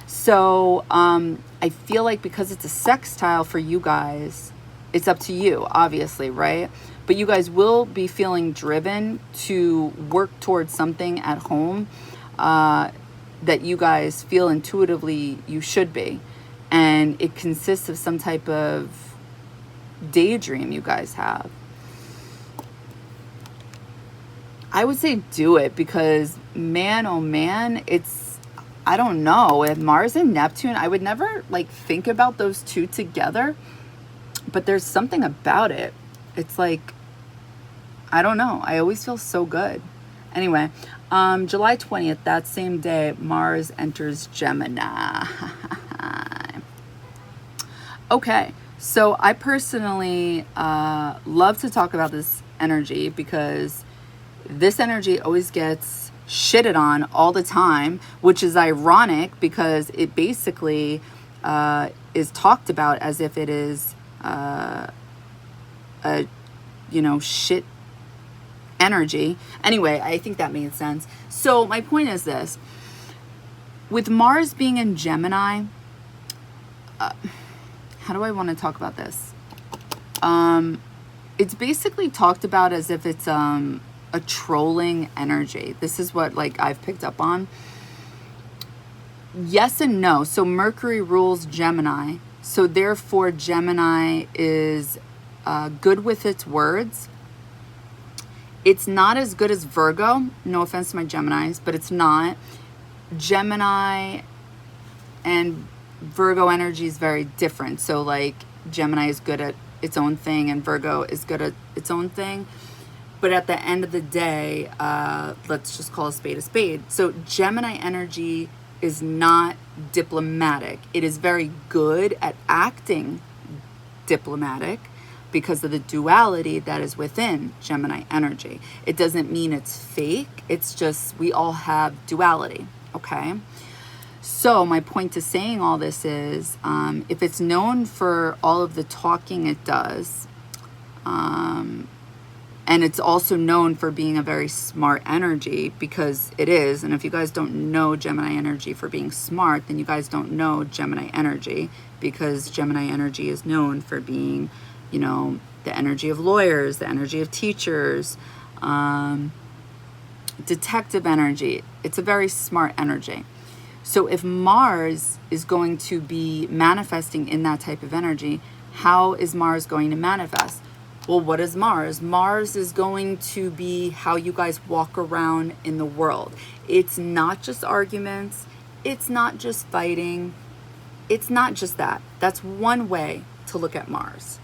So I feel like because it's a sextile for you guys, it's up to you, obviously, right? But you guys will be feeling driven to work towards something at home that you guys feel intuitively you should be. And it consists of some type of daydream you guys have. I would say do it, because man, oh man, I don't know, with Mars and Neptune, I would never like think about those two together, but there's something about it. It's like, I don't know, I always feel so good. Anyway, July 20th, that same day, Mars enters Gemini. Okay, so I personally love to talk about this energy, because this energy always gets shitted on all the time, which is ironic because it basically is talked about as if it is a shit energy. Anyway, I think that made sense. So my point is this. With Mars being in Gemini, how do I want to talk about this? It's basically talked about as if it's a trolling energy. This is what like I've picked up on. Yes and no. So Mercury rules Gemini. So therefore Gemini is good with its words. It's not as good as Virgo. No offense to my Geminis, but it's not. Gemini and Virgo energy is very different. So like Gemini is good at its own thing and Virgo is good at its own thing. But at the end of the day, let's just call a spade a spade. So Gemini energy is not diplomatic. It is very good at acting diplomatic because of the duality that is within Gemini energy. It doesn't mean it's fake. It's just we all have duality, okay? So my point to saying all this is if it's known for all of the talking it does, and it's also known for being a very smart energy because it is. And if you guys don't know Gemini energy for being smart, then you guys don't know Gemini energy because Gemini energy is known for being, you know, the energy of lawyers, the energy of teachers, detective energy. It's a very smart energy. So if Mars is going to be manifesting in that type of energy, how is Mars going to manifest? Well, what is Mars? Mars is going to be how you guys walk around in the world. It's not just arguments. It's not just fighting. It's not just that. That's one way to look at Mars.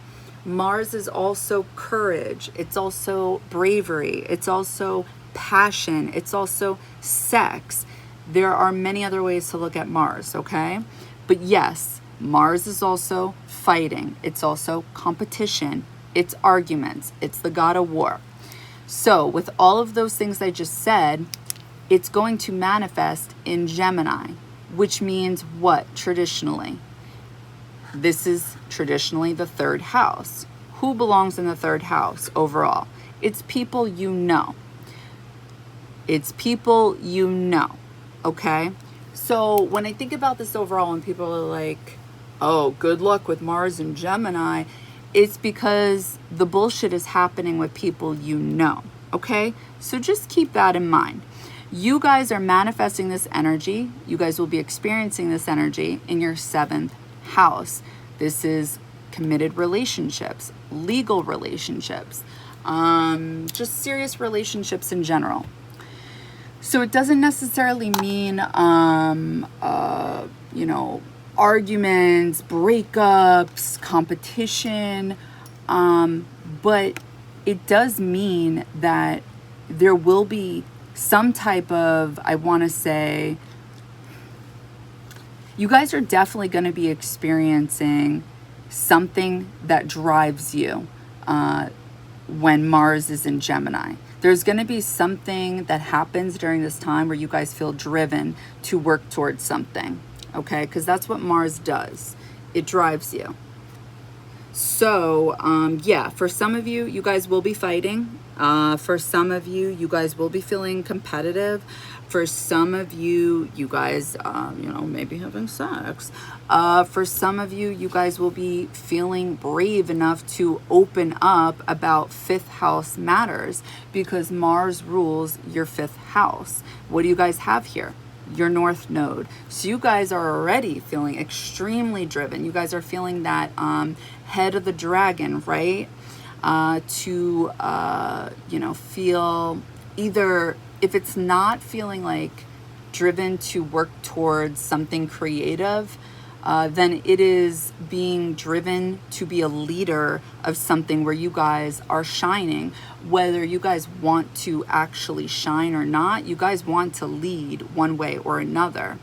Mars is also courage. It's also bravery. It's also passion. It's also sex. There are many other ways to look at Mars, okay? But yes, Mars is also fighting. It's also competition. It's arguments. It's the god of war. So with all of those things I just said, it's going to manifest in Gemini, which means what traditionally? This is traditionally the third house. Who belongs in the third house overall? It's people you know. It's people you know, okay? So when I think about this overall and people are like, oh, good luck with Mars and Gemini, it's because the bullshit is happening with people you know, okay? So just keep that in mind. You guys are manifesting this energy. You guys will be experiencing this energy in your 7th house. This is committed relationships, legal relationships, just serious relationships in general. So it doesn't necessarily mean, you know, arguments, breakups, competition, but it does mean that there will be some type of, I want to say, you guys are definitely going to be experiencing something that drives you when Mars is in Gemini. There's going to be something that happens during this time where you guys feel driven to work towards something. Okay, because that's what Mars does. It drives you. So, yeah, for some of you, you guys will be fighting. For some of you, you guys will be feeling competitive. For some of you, you guys, you know, maybe having sex. For some of you, you guys will be feeling brave enough to open up about 5th house matters because Mars rules your 5th house. What do you guys have here? Your North Node. So you guys are already feeling extremely driven. You guys are feeling that head of the dragon, right? To, you know, feel either, if it's not feeling like driven to work towards something creative, then it is being driven to be a leader of something where you guys are shining. Whether you guys want to actually shine or not, you guys want to lead one way or another.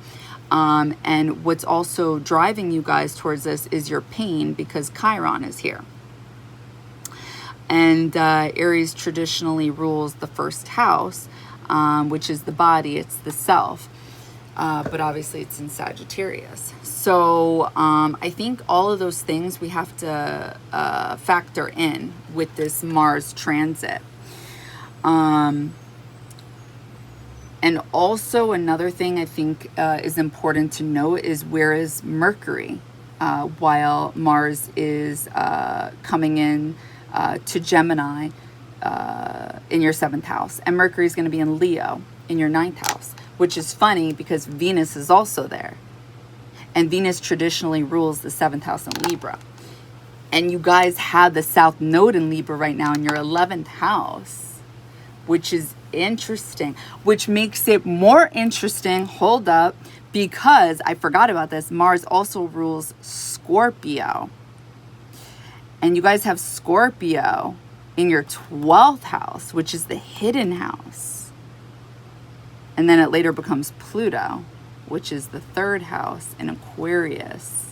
And what's also driving you guys towards this is your pain because Chiron is here. And Aries traditionally rules the 1st house, which is the body, it's the self. But obviously it's in Sagittarius. So I think all of those things we have to factor in with this Mars transit. And also another thing I think is important to note is, where is Mercury while Mars is coming in to Gemini in your 7th house, and Mercury is going to be in Leo in your 9th house, which is funny because Venus is also there, and Venus traditionally rules the 7th house in Libra, and you guys have the South Node in Libra right now in your 11th house, which is interesting, which makes it more interesting, hold up, because I forgot about this, Mars also rules Scorpio, and you guys have Scorpio in your 12th house, which is the hidden house, and then it later becomes Pluto, which is the 3rd house in Aquarius,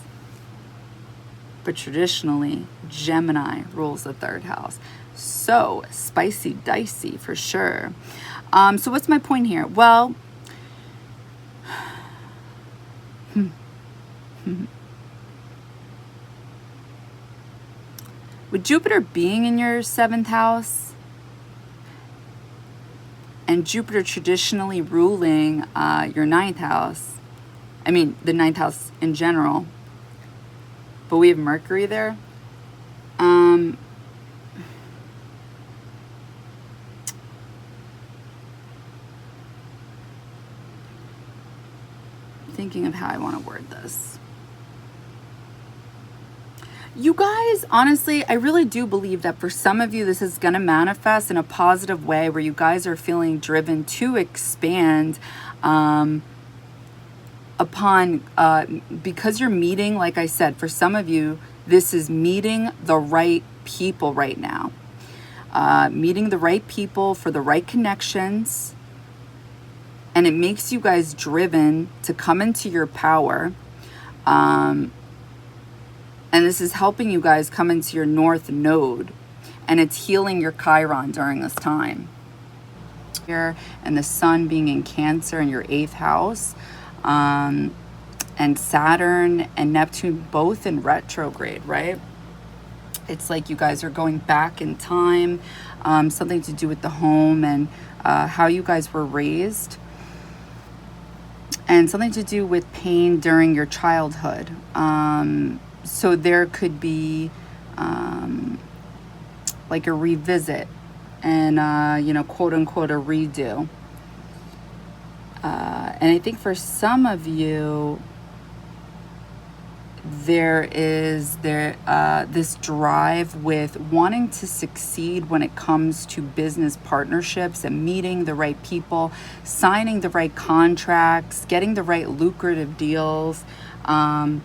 but traditionally Gemini rules the 3rd house. So spicy dicey for sure. So what's my point here? Well, with Jupiter being in your 7th house, and Jupiter traditionally ruling your 9th house, I mean the 9th house in general, but we have Mercury there. Thinking of how I want to word this. You guys, honestly, I really do believe that for some of you, this is going to manifest in a positive way where you guys are feeling driven to expand because you're meeting, like I said, for some of you, this is meeting the right people right now. Meeting the right people for the right connections. And it makes you guys driven to come into your power. And this is helping you guys come into your North Node. And it's healing your Chiron during this time. Here, and the Sun being in Cancer in your 8th house. And Saturn and Neptune both in retrograde, right? It's like you guys are going back in time. Something to do with the home and how you guys were raised. And something to do with pain during your childhood. So there could be like a revisit and, quote unquote, a redo. And I think for some of you, there is this drive with wanting to succeed when it comes to business partnerships and meeting the right people, signing the right contracts, getting the right lucrative deals, and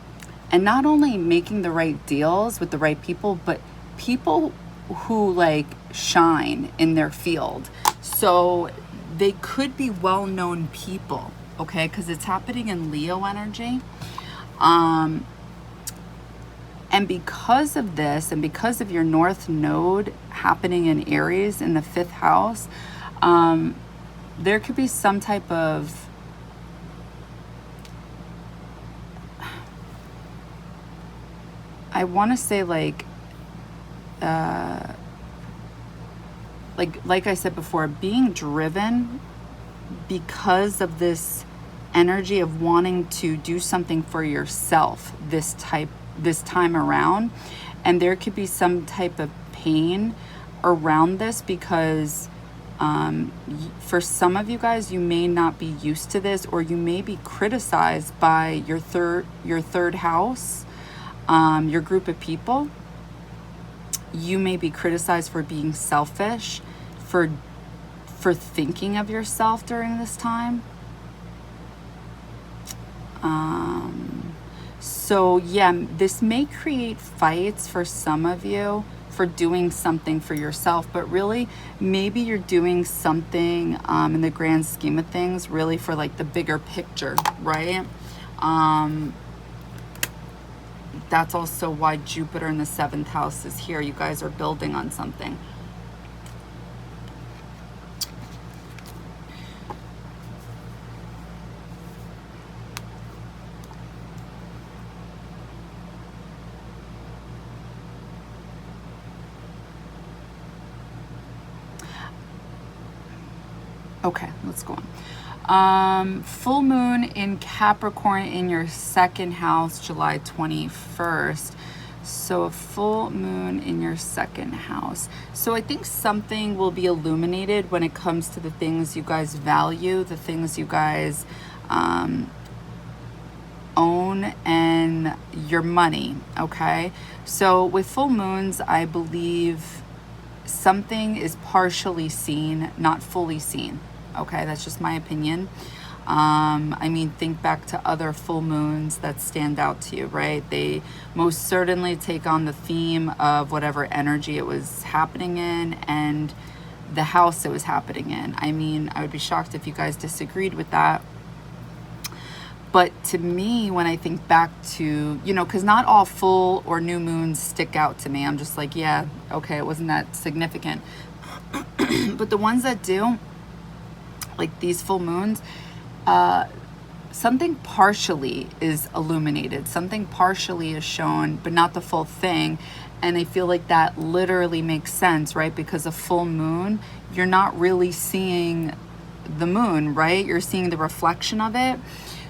not only making the right deals with the right people, but people who like shine in their field. So they could be well-known people, okay? Because it's happening in Leo energy. And because of this, and because of your North Node happening in Aries in the 5th house, there could be some type of I want to say like I said before, being driven because of this energy of wanting to do something for yourself this time around. And there could be some type of pain around this because for some of you guys, you may not be used to this, or you may be criticized by your third house, your group of people. You may be criticized for being selfish, for thinking of yourself during this time. So yeah, this may create fights for some of you for doing something for yourself, but really maybe you're doing something in the grand scheme of things, really for like the bigger picture, right? That's also why Jupiter in the 7th house is here. You guys are building on something. Okay, let's go on. Full moon in Capricorn in your second house, July 21st. So a full moon in your second house. So I think something will be illuminated when it comes to the things you guys value, the things you guys own, and your money. Okay, so with full moons, I believe something is partially seen, not fully seen. Okay, that's just my opinion. I mean, think back to other full moons that stand out to you, right? They most certainly take on the theme of whatever energy it was happening in and the house it was happening in. I mean, I would be shocked if you guys disagreed with that. But to me, when I think back to, you know, because not all full or new moons stick out to me. I'm just like, yeah, okay, it wasn't that significant. But the ones that do, like these full moons, something partially is illuminated, something partially is shown, but not the full thing. And I feel like that literally makes sense, right? Because a full moon, you're not really seeing the moon, right? You're seeing the reflection of it.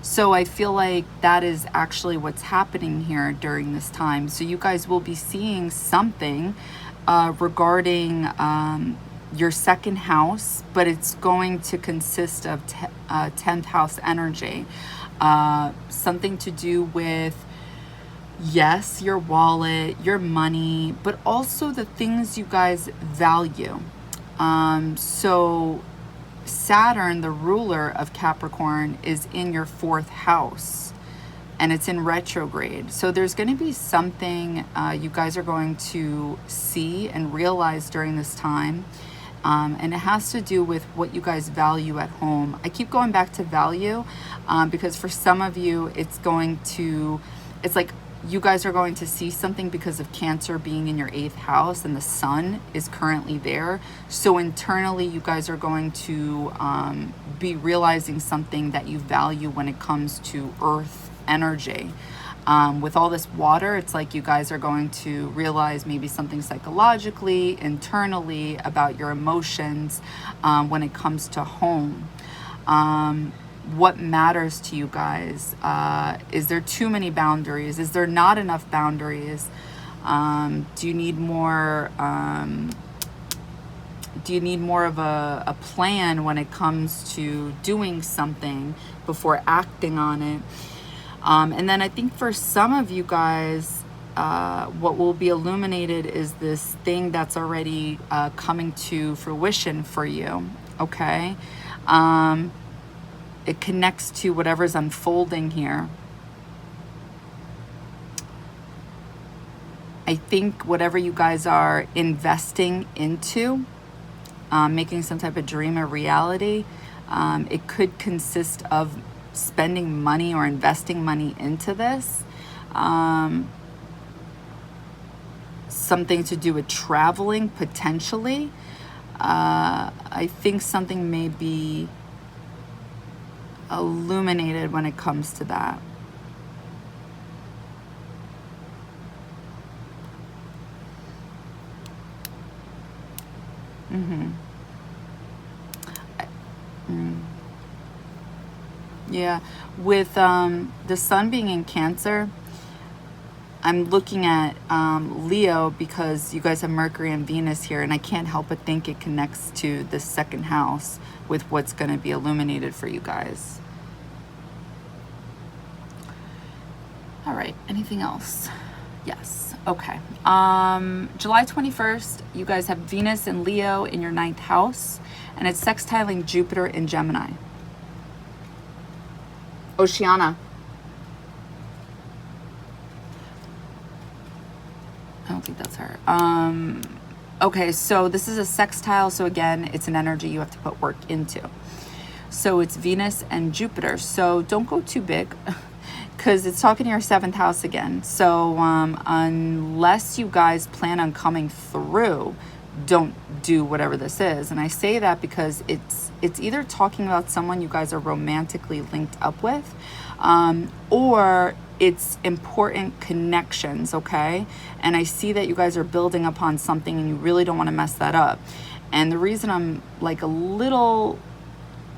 So I feel like that is actually what's happening here during this time. So you guys will be seeing something regarding your second house, but it's going to consist of 10th house energy. Something to do with, yes, your wallet, your money, but also the things you guys value. So Saturn, the ruler of Capricorn, is in your 4th house and it's in retrograde. So there's going to be something you guys are going to see and realize during this time. And it has to do with what you guys value at home. I keep going back to value because for some of you, it's like you guys are going to see something because of Cancer being in your 8th house and the sun is currently there. So internally, you guys are going to be realizing something that you value when it comes to earth energy. With all this water, it's like you guys are going to realize maybe something psychologically, internally about your emotions when it comes to home. What matters to you guys? Is there too many boundaries? Is there not enough boundaries? Do you need more? Do you need more of a plan when it comes to doing something before acting on it? And then I think for some of you guys, what will be illuminated is this thing that's already coming to fruition for you. Okay. It connects to whatever's unfolding here. I think whatever you guys are investing into, making some type of dream a reality, it could consist of spending money or investing money into this. Something to do with traveling, potentially. I think something may be illuminated when it comes to that. Yeah, with the sun being in Cancer, I'm looking at Leo because you guys have Mercury and Venus here, and I can't help but think it connects to the second house with what's going to be illuminated for you guys. All right, anything else? Yes, okay. July 21st, you guys have Venus and Leo in your 9th house, and it's sextiling Jupiter in Gemini. Oceana. I don't think that's her. Okay, so this is a sextile. So again, it's an energy you have to put work into. So it's Venus and Jupiter. So don't go too big because it's talking to your 7th house again. So unless you guys plan on coming through, don't do whatever this is. And I say that because it's either talking about someone you guys are romantically linked up with, or it's important connections, okay? And I see that you guys are building upon something and you really don't want to mess that up. And the reason I'm like a little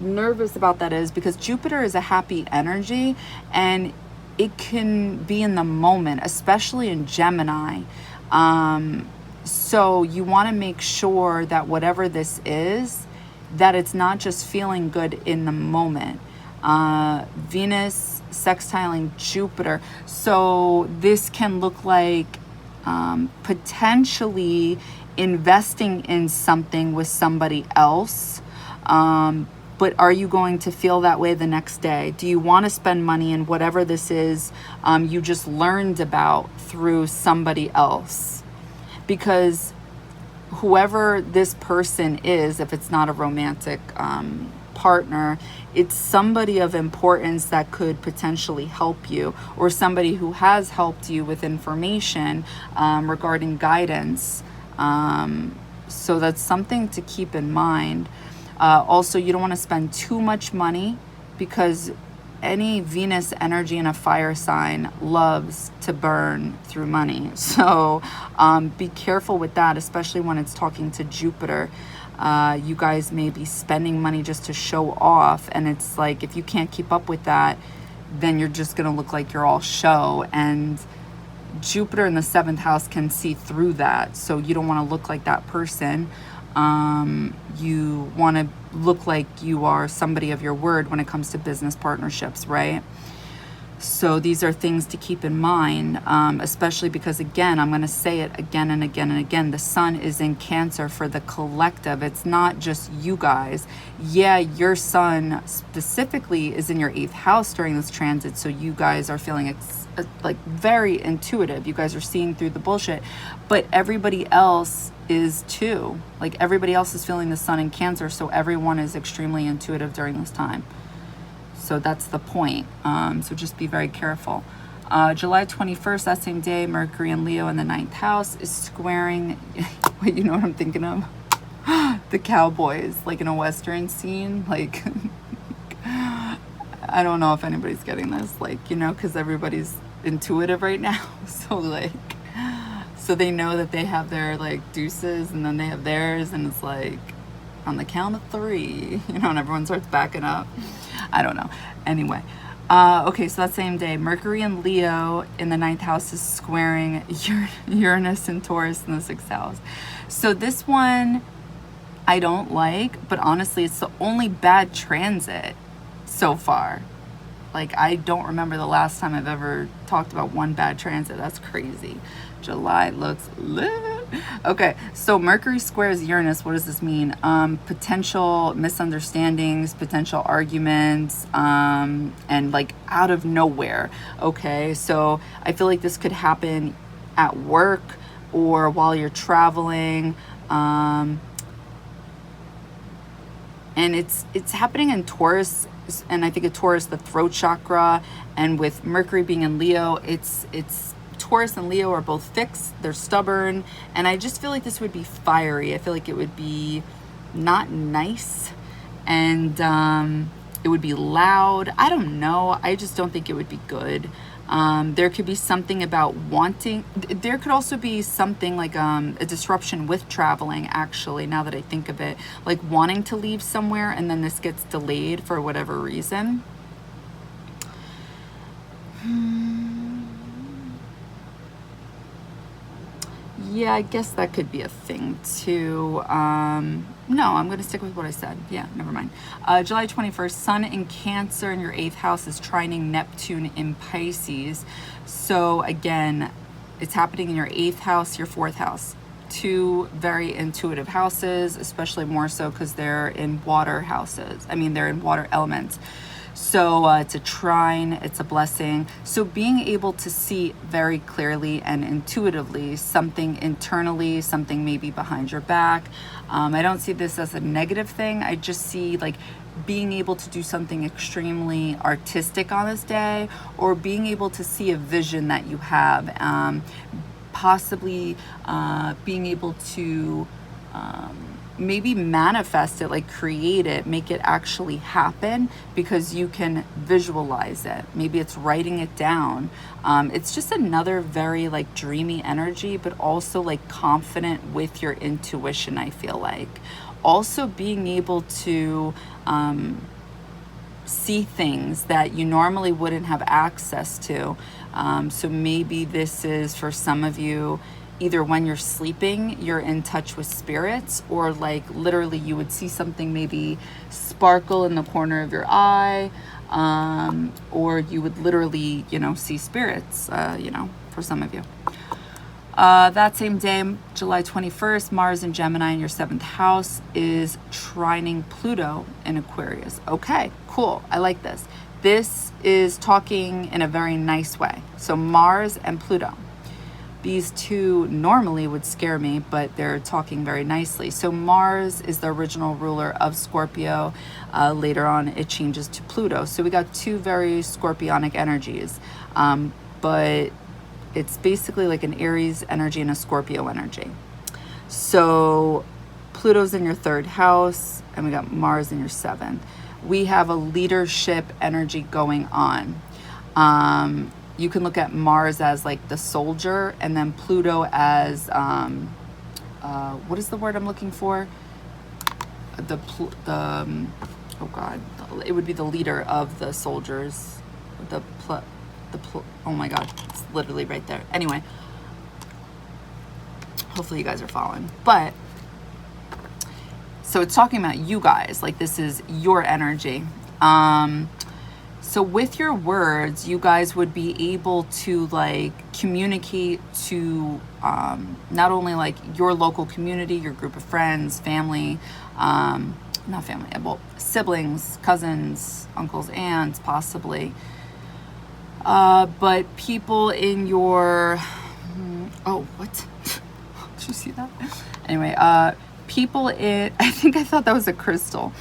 nervous about that is because Jupiter is a happy energy, and it can be in the moment, especially in Gemini. So you want to make sure that whatever this is, that it's not just feeling good in the moment. Venus sextiling Jupiter. So this can look like potentially investing in something with somebody else. But are you going to feel that way the next day? Do you want to spend money in whatever this is you just learned about through somebody else? Because whoever this person is, if it's not a romantic partner, it's somebody of importance that could potentially help you, or somebody who has helped you with information regarding guidance. So that's something to keep in mind. Also, you don't want to spend too much money, because any Venus energy in a fire sign loves to burn through money. So be careful with that, especially when it's talking to Jupiter. You guys may be spending money just to show off, and it's like, if you can't keep up with that, then you're just going to look like you're all show. And Jupiter in the 7th house can see through that. So you don't want to look like that person. You want to look like you are somebody of your word when it comes to business partnerships, right? So these are things to keep in mind, especially because, again, I'm going to say it again and again and again, the sun is in Cancer for the collective. It's not just you guys. Yeah, your sun specifically is in your 8th house during this transit, so you guys are feeling like very intuitive. You guys are seeing through the bullshit, but everybody else is too. Like, everybody else is feeling the sun in Cancer, so everyone is extremely intuitive during this time. So that's the point. So just be very careful. July 21st, that same day, Mercury and Leo in the 9th house is squaring. Wait, you know what I'm thinking of? The cowboys, like in a Western scene. Like, I don't know if anybody's getting this, like, you know, because everybody's intuitive right now. So, like, so they know that they have their, like, deuces, and then they have theirs, and it's like, on the count of 3, you know, and everyone starts backing up. I don't know. Anyway, okay, so that same day, Mercury and Leo in the 9th house is squaring Uranus and Taurus in the 6th house. So this one I don't like, but honestly, it's the only bad transit so far. Like, I don't remember the last time I've ever talked about one bad transit. That's crazy. July looks lit. Okay, so Mercury squares Uranus. What does this mean? Potential misunderstandings, potential arguments, and like out of nowhere. Okay, so I feel like this could happen at work or while you're traveling. And it's happening in Taurus, and I think of Taurus, the throat chakra, and with Mercury being in Leo, it's Taurus and Leo are both fixed, they're stubborn, and I just feel like this would be fiery. I feel like it would be not nice, and it would be loud. I don't know. I just don't think it would be good. There could be something about wanting, there could also be something like a disruption with traveling, actually, now that I think of it, like wanting to leave somewhere and then this gets delayed for whatever reason. Yeah, I guess that could be a thing too. No, I'm going to stick with what I said. Yeah, never mind. July 21st, Sun in Cancer in your 8th house is trining Neptune in Pisces. So again, it's happening in your 8th house, your 4th house. 2 very intuitive houses, especially more so because they're in water houses. I mean, they're in water elements. So it's a trine, it's a blessing. So being able to see very clearly and intuitively something internally, something maybe behind your back. I don't see this as a negative thing. I just see like being able to do something extremely artistic on this day, or being able to see a vision that you have, possibly being able to maybe manifest it, like create it, make it actually happen, because you can visualize it. Maybe it's writing it down. It's just another very like dreamy energy, but also like confident with your intuition, I feel like. Also being able to see things that you normally wouldn't have access to. So maybe this is for some of you, either when you're sleeping, you're in touch with spirits, or like literally you would see something maybe sparkle in the corner of your eye, or you would literally, you know, see spirits, you know, for some of you. That same day, July 21st, Mars in Gemini in your 7th house is trining Pluto in Aquarius. Okay, cool. I like this. This is talking in a very nice way. So Mars and Pluto. These two normally would scare me, but they're talking very nicely. So Mars is the original ruler of Scorpio. Later on, it changes to Pluto. So we got two very scorpionic energies. But it's basically like an Aries energy and a Scorpio energy. So Pluto's in your 3rd house, and we got Mars in your 7th. We have a leadership energy going on. You can look at Mars as like the soldier, and then Pluto as, what is the word I'm looking for? Oh God, it would be the leader of the soldiers. Oh my God, it's literally right there. Anyway, hopefully you guys are following. But, so it's talking about you guys, like this is your energy. So with your words, you guys would be able to like communicate to not only like your local community, your group of friends, family, not family, well, siblings, cousins, uncles, aunts, possibly. But people in your, oh, what? Did you see that? Anyway, people in, I think I thought that was a crystal.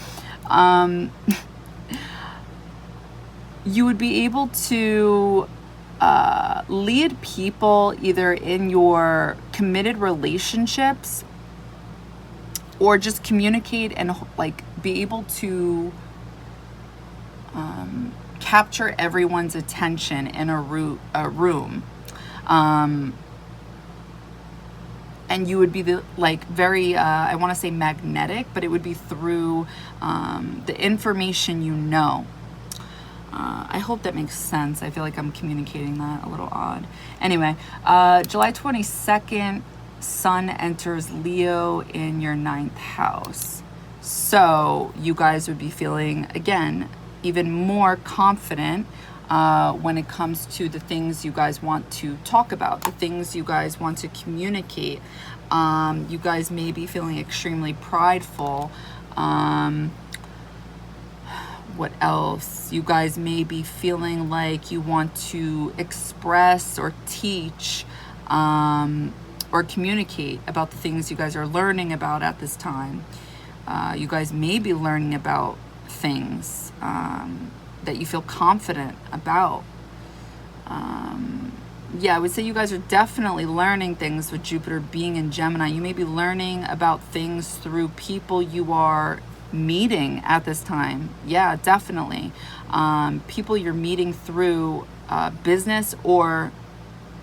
You would be able to lead people either in your committed relationships, or just communicate and like be able to capture everyone's attention in a room. And you would be the, like very, I want to say magnetic, but it would be through the information you know. I hope that makes sense. I feel like I'm communicating that a little odd. Anyway, July 22nd, Sun enters Leo in your 9th house. So you guys would be feeling, again, even more confident when it comes to the things you guys want to talk about, the things you guys want to communicate. You guys may be feeling extremely prideful. What else? You guys may be feeling like you want to express or teach or communicate about the things you guys are learning about at this time. You guys may be learning about things that you feel confident about. Yeah, I would say you guys are definitely learning things with Jupiter being in Gemini. You may be learning about things through people you are meeting at this time. Yeah, definitely. People you're meeting through business, or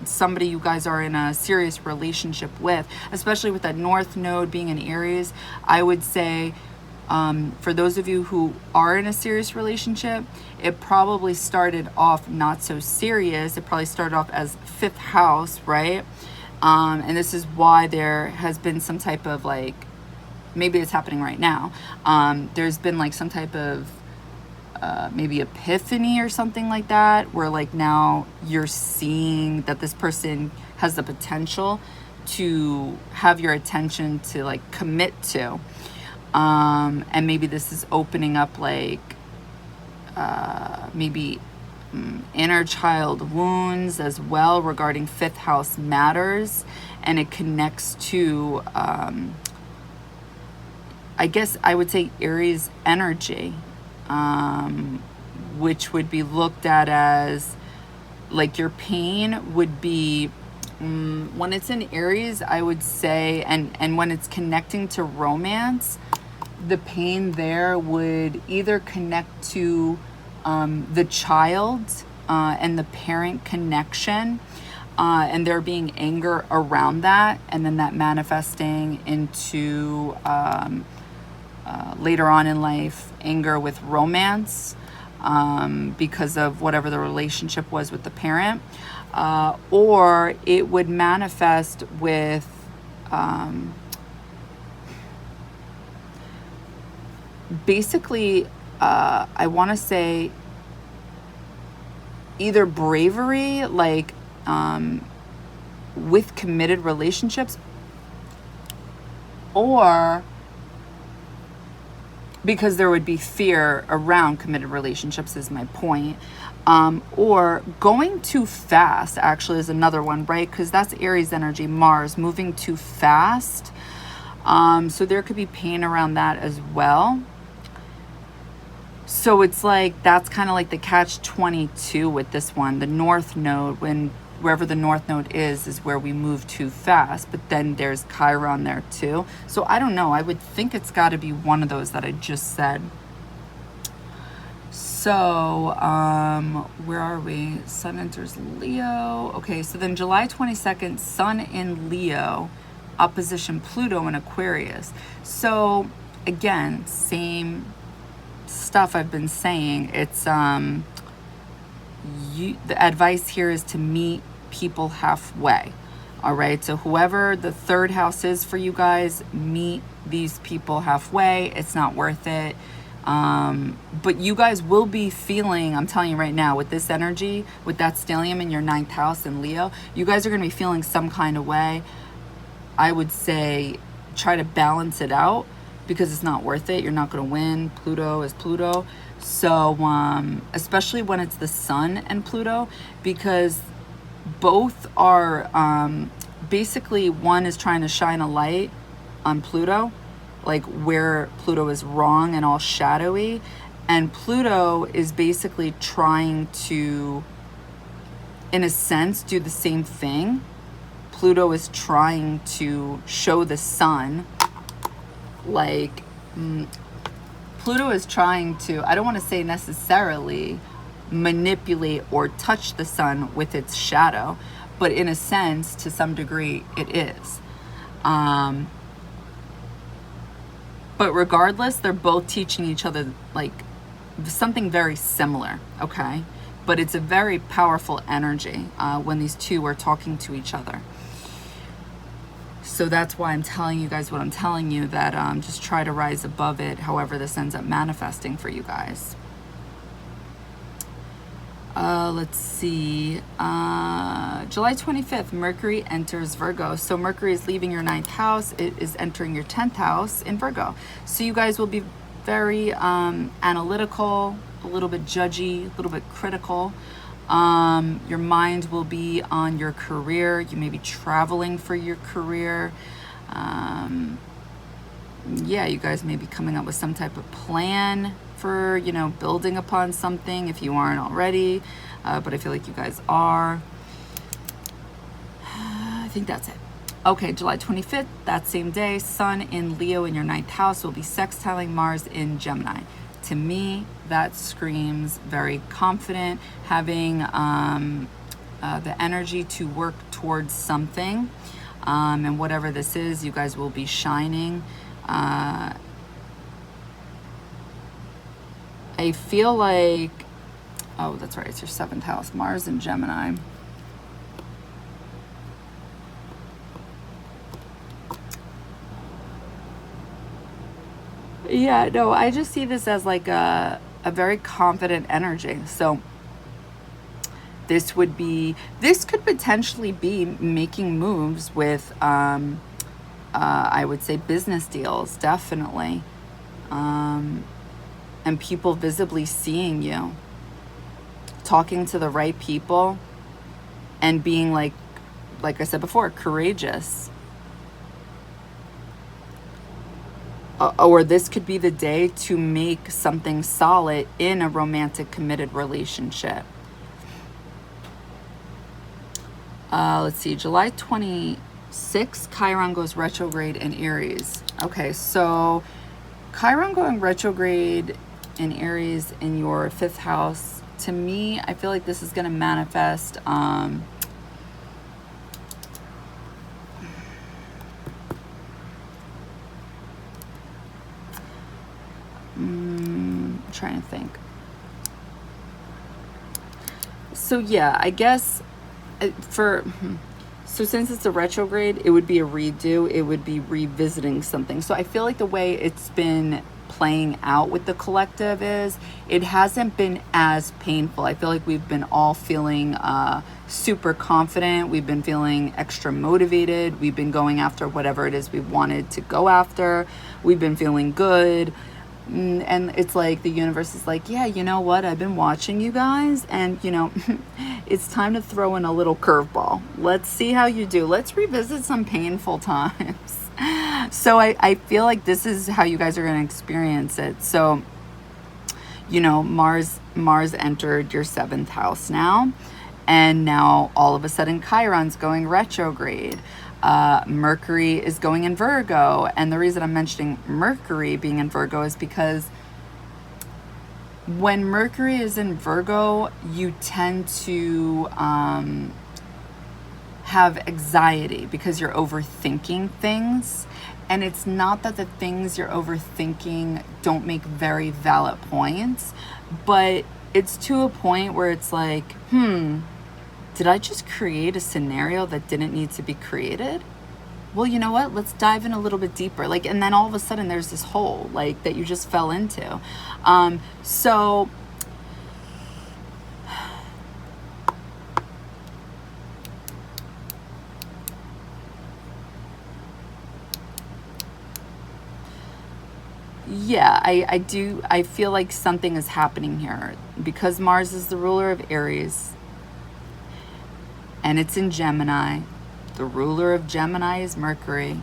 somebody you guys are in a serious relationship with, especially with that North Node being in Aries. I would say for those of you who are in a serious relationship, it probably started off not so serious. It probably started off as 5th house, right? And this is why there has been some type of like, maybe it's happening right now. There's been like some type of maybe epiphany or something like that, where like now you're seeing that this person has the potential to have your attention to like commit to. And maybe this is opening up like maybe inner child wounds as well regarding 5th house matters, and it connects to I guess I would say Aries energy, which would be looked at as like your pain would be When it's in Aries, I would say, and when it's connecting to romance, the pain there would either connect to the child and the parent connection, and there being anger around that, and then that manifesting into later on in life, anger with romance because of whatever the relationship was with the parent. Or it would manifest with basically, I want to say either bravery, like with committed relationships, or because there would be fear around committed relationships is my point. Or going too fast actually is another one, right? Because that's Aries energy, Mars moving too fast. So there could be pain around that as well. So it's like, that's kind of like the catch-22 with this one. The North Node, wherever the North Node is where we move too fast, but then there's Chiron there too. So I don't know, I would think it's got to be one of those that I just said. So, where are we? Sun enters Leo. Okay, so then July 22nd, Sun in Leo, opposition Pluto in Aquarius. So, again, same stuff I've been saying. It's, the advice here is to meet people halfway. All right, so whoever the third house is for you guys, meet these people halfway. It's not worth it. But you guys will be feeling, I'm telling you right now, with this energy, with that stellium in your 9th house in Leo, you guys are going to be feeling some kind of way. I would say try to balance it out because it's not worth it. You're not going to win. Pluto is Pluto. So, especially when it's the Sun and Pluto, because both are, basically one is trying to shine a light on Pluto, like where Pluto is wrong and all shadowy, and Pluto is basically trying to, in a sense, do the same thing. Pluto is trying to show the Sun, like, Pluto is trying to, I don't want to say necessarily manipulate or touch the Sun with its shadow, but in a sense, to some degree, it is. But regardless, they're both teaching each other like something very similar, okay? But it's a very powerful energy when these two are talking to each other. So that's why I'm telling you guys what I'm telling you, that just try to rise above it, however this ends up manifesting for you guys. Let's see. July 25th, Mercury enters Virgo. So Mercury is leaving your 9th house. It is entering your 10th house in Virgo. So you guys will be very analytical, a little bit judgy, a little bit critical. Your mind will be on your career. You may be traveling for your career. Yeah, you guys may be coming up with some type of plan for, you know, building upon something if you aren't already. But I feel like you guys are. I think that's it. Okay, July 25th, that same day, Sun in Leo in your 9th house will be sextiling Mars in Gemini. To me, that screams very confident, having the energy to work towards something. And whatever this is, you guys will be shining. I feel like, oh, that's right, it's your 7th house, Mars in Gemini. Yeah, no, I just see this as like a very confident energy. So this could potentially be making moves with, I would say, business deals, definitely. And people visibly seeing you, talking to the right people, and being like I said before, courageous. Or this could be the day to make something solid in a romantic committed relationship. Let's see, July 26th, Chiron goes retrograde in Aries. Okay, so Chiron going retrograde in Aries in your 5th house, to me, I feel like this is going to manifest trying to think. So yeah, I guess so since it's a retrograde, it would be a redo. It would be revisiting something. So I feel like the way it's been playing out with the collective is it hasn't been as painful. I feel like we've been all feeling super confident. We've been feeling extra motivated. We've been going after whatever it is we wanted to go after. We've been feeling good. And it's like the universe is like, yeah, you know what? I've been watching you guys, and you know, it's time to throw in a little curveball. Let's see how you do. Let's revisit some painful times. So I feel like this is how you guys are going to experience it. So, you know, Mars entered your 7th house now, and now all of a sudden Chiron's going retrograde. Mercury is going in Virgo, and the reason I'm mentioning Mercury being in Virgo is because when Mercury is in Virgo, you tend to have anxiety because you're overthinking things, and it's not that the things you're overthinking don't make very valid points, but it's to a point where it's like, did I just create a scenario that didn't need to be created? Well, you know what? Let's dive in a little bit deeper. Like, and then all of a sudden there's this hole, like, that you just fell into. So yeah, I feel like something is happening here because Mars is the ruler of Aries. And it's in Gemini. The ruler of Gemini is Mercury.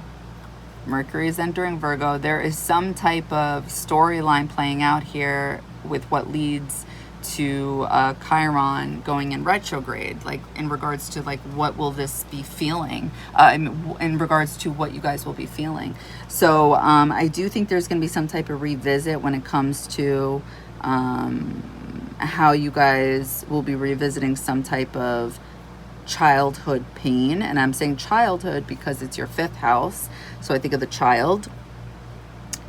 Mercury is entering Virgo. There is some type of storyline playing out here with what leads to Chiron going in retrograde, like in regards to like what will this be feeling, in regards to what you guys will be feeling. So I do think there's going to be some type of revisit when it comes to how you guys will be revisiting some type of childhood pain. And I'm saying childhood because it's your 5th house, so I think of the child,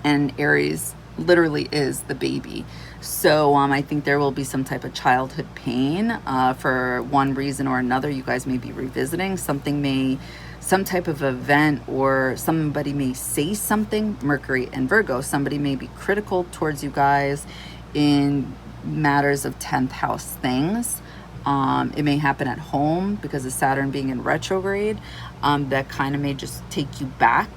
and Aries literally is the baby. So I think there will be some type of childhood pain for one reason or another. You guys may be revisiting something, some type of event, or somebody may say something. Mercury and Virgo, somebody may be critical towards you guys in matters of 10th house things. It may happen at home because of Saturn being in retrograde. That kind of may just take you back.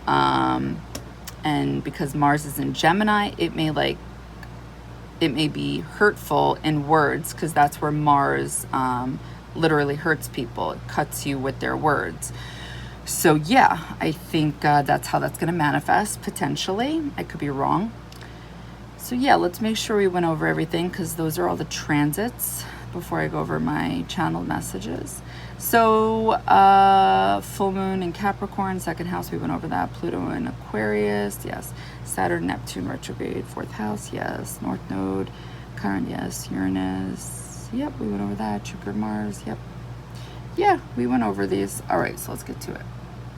And because Mars is in Gemini, it may be hurtful in words, because that's where Mars literally hurts people. It cuts you with their words. So yeah, I think that's how that's going to manifest potentially. I could be wrong. So yeah, let's make sure we went over everything, because those are all the transits before I go over my channeled messages. So full moon in Capricorn, 2nd house, we went over that. Pluto in Aquarius, yes. Saturn, Neptune retrograde, 4th house, yes. North node, Chiron, yes. Uranus, yep, we went over that. Trigger Mars, yep. Yeah, we went over these. All right, so let's get to it.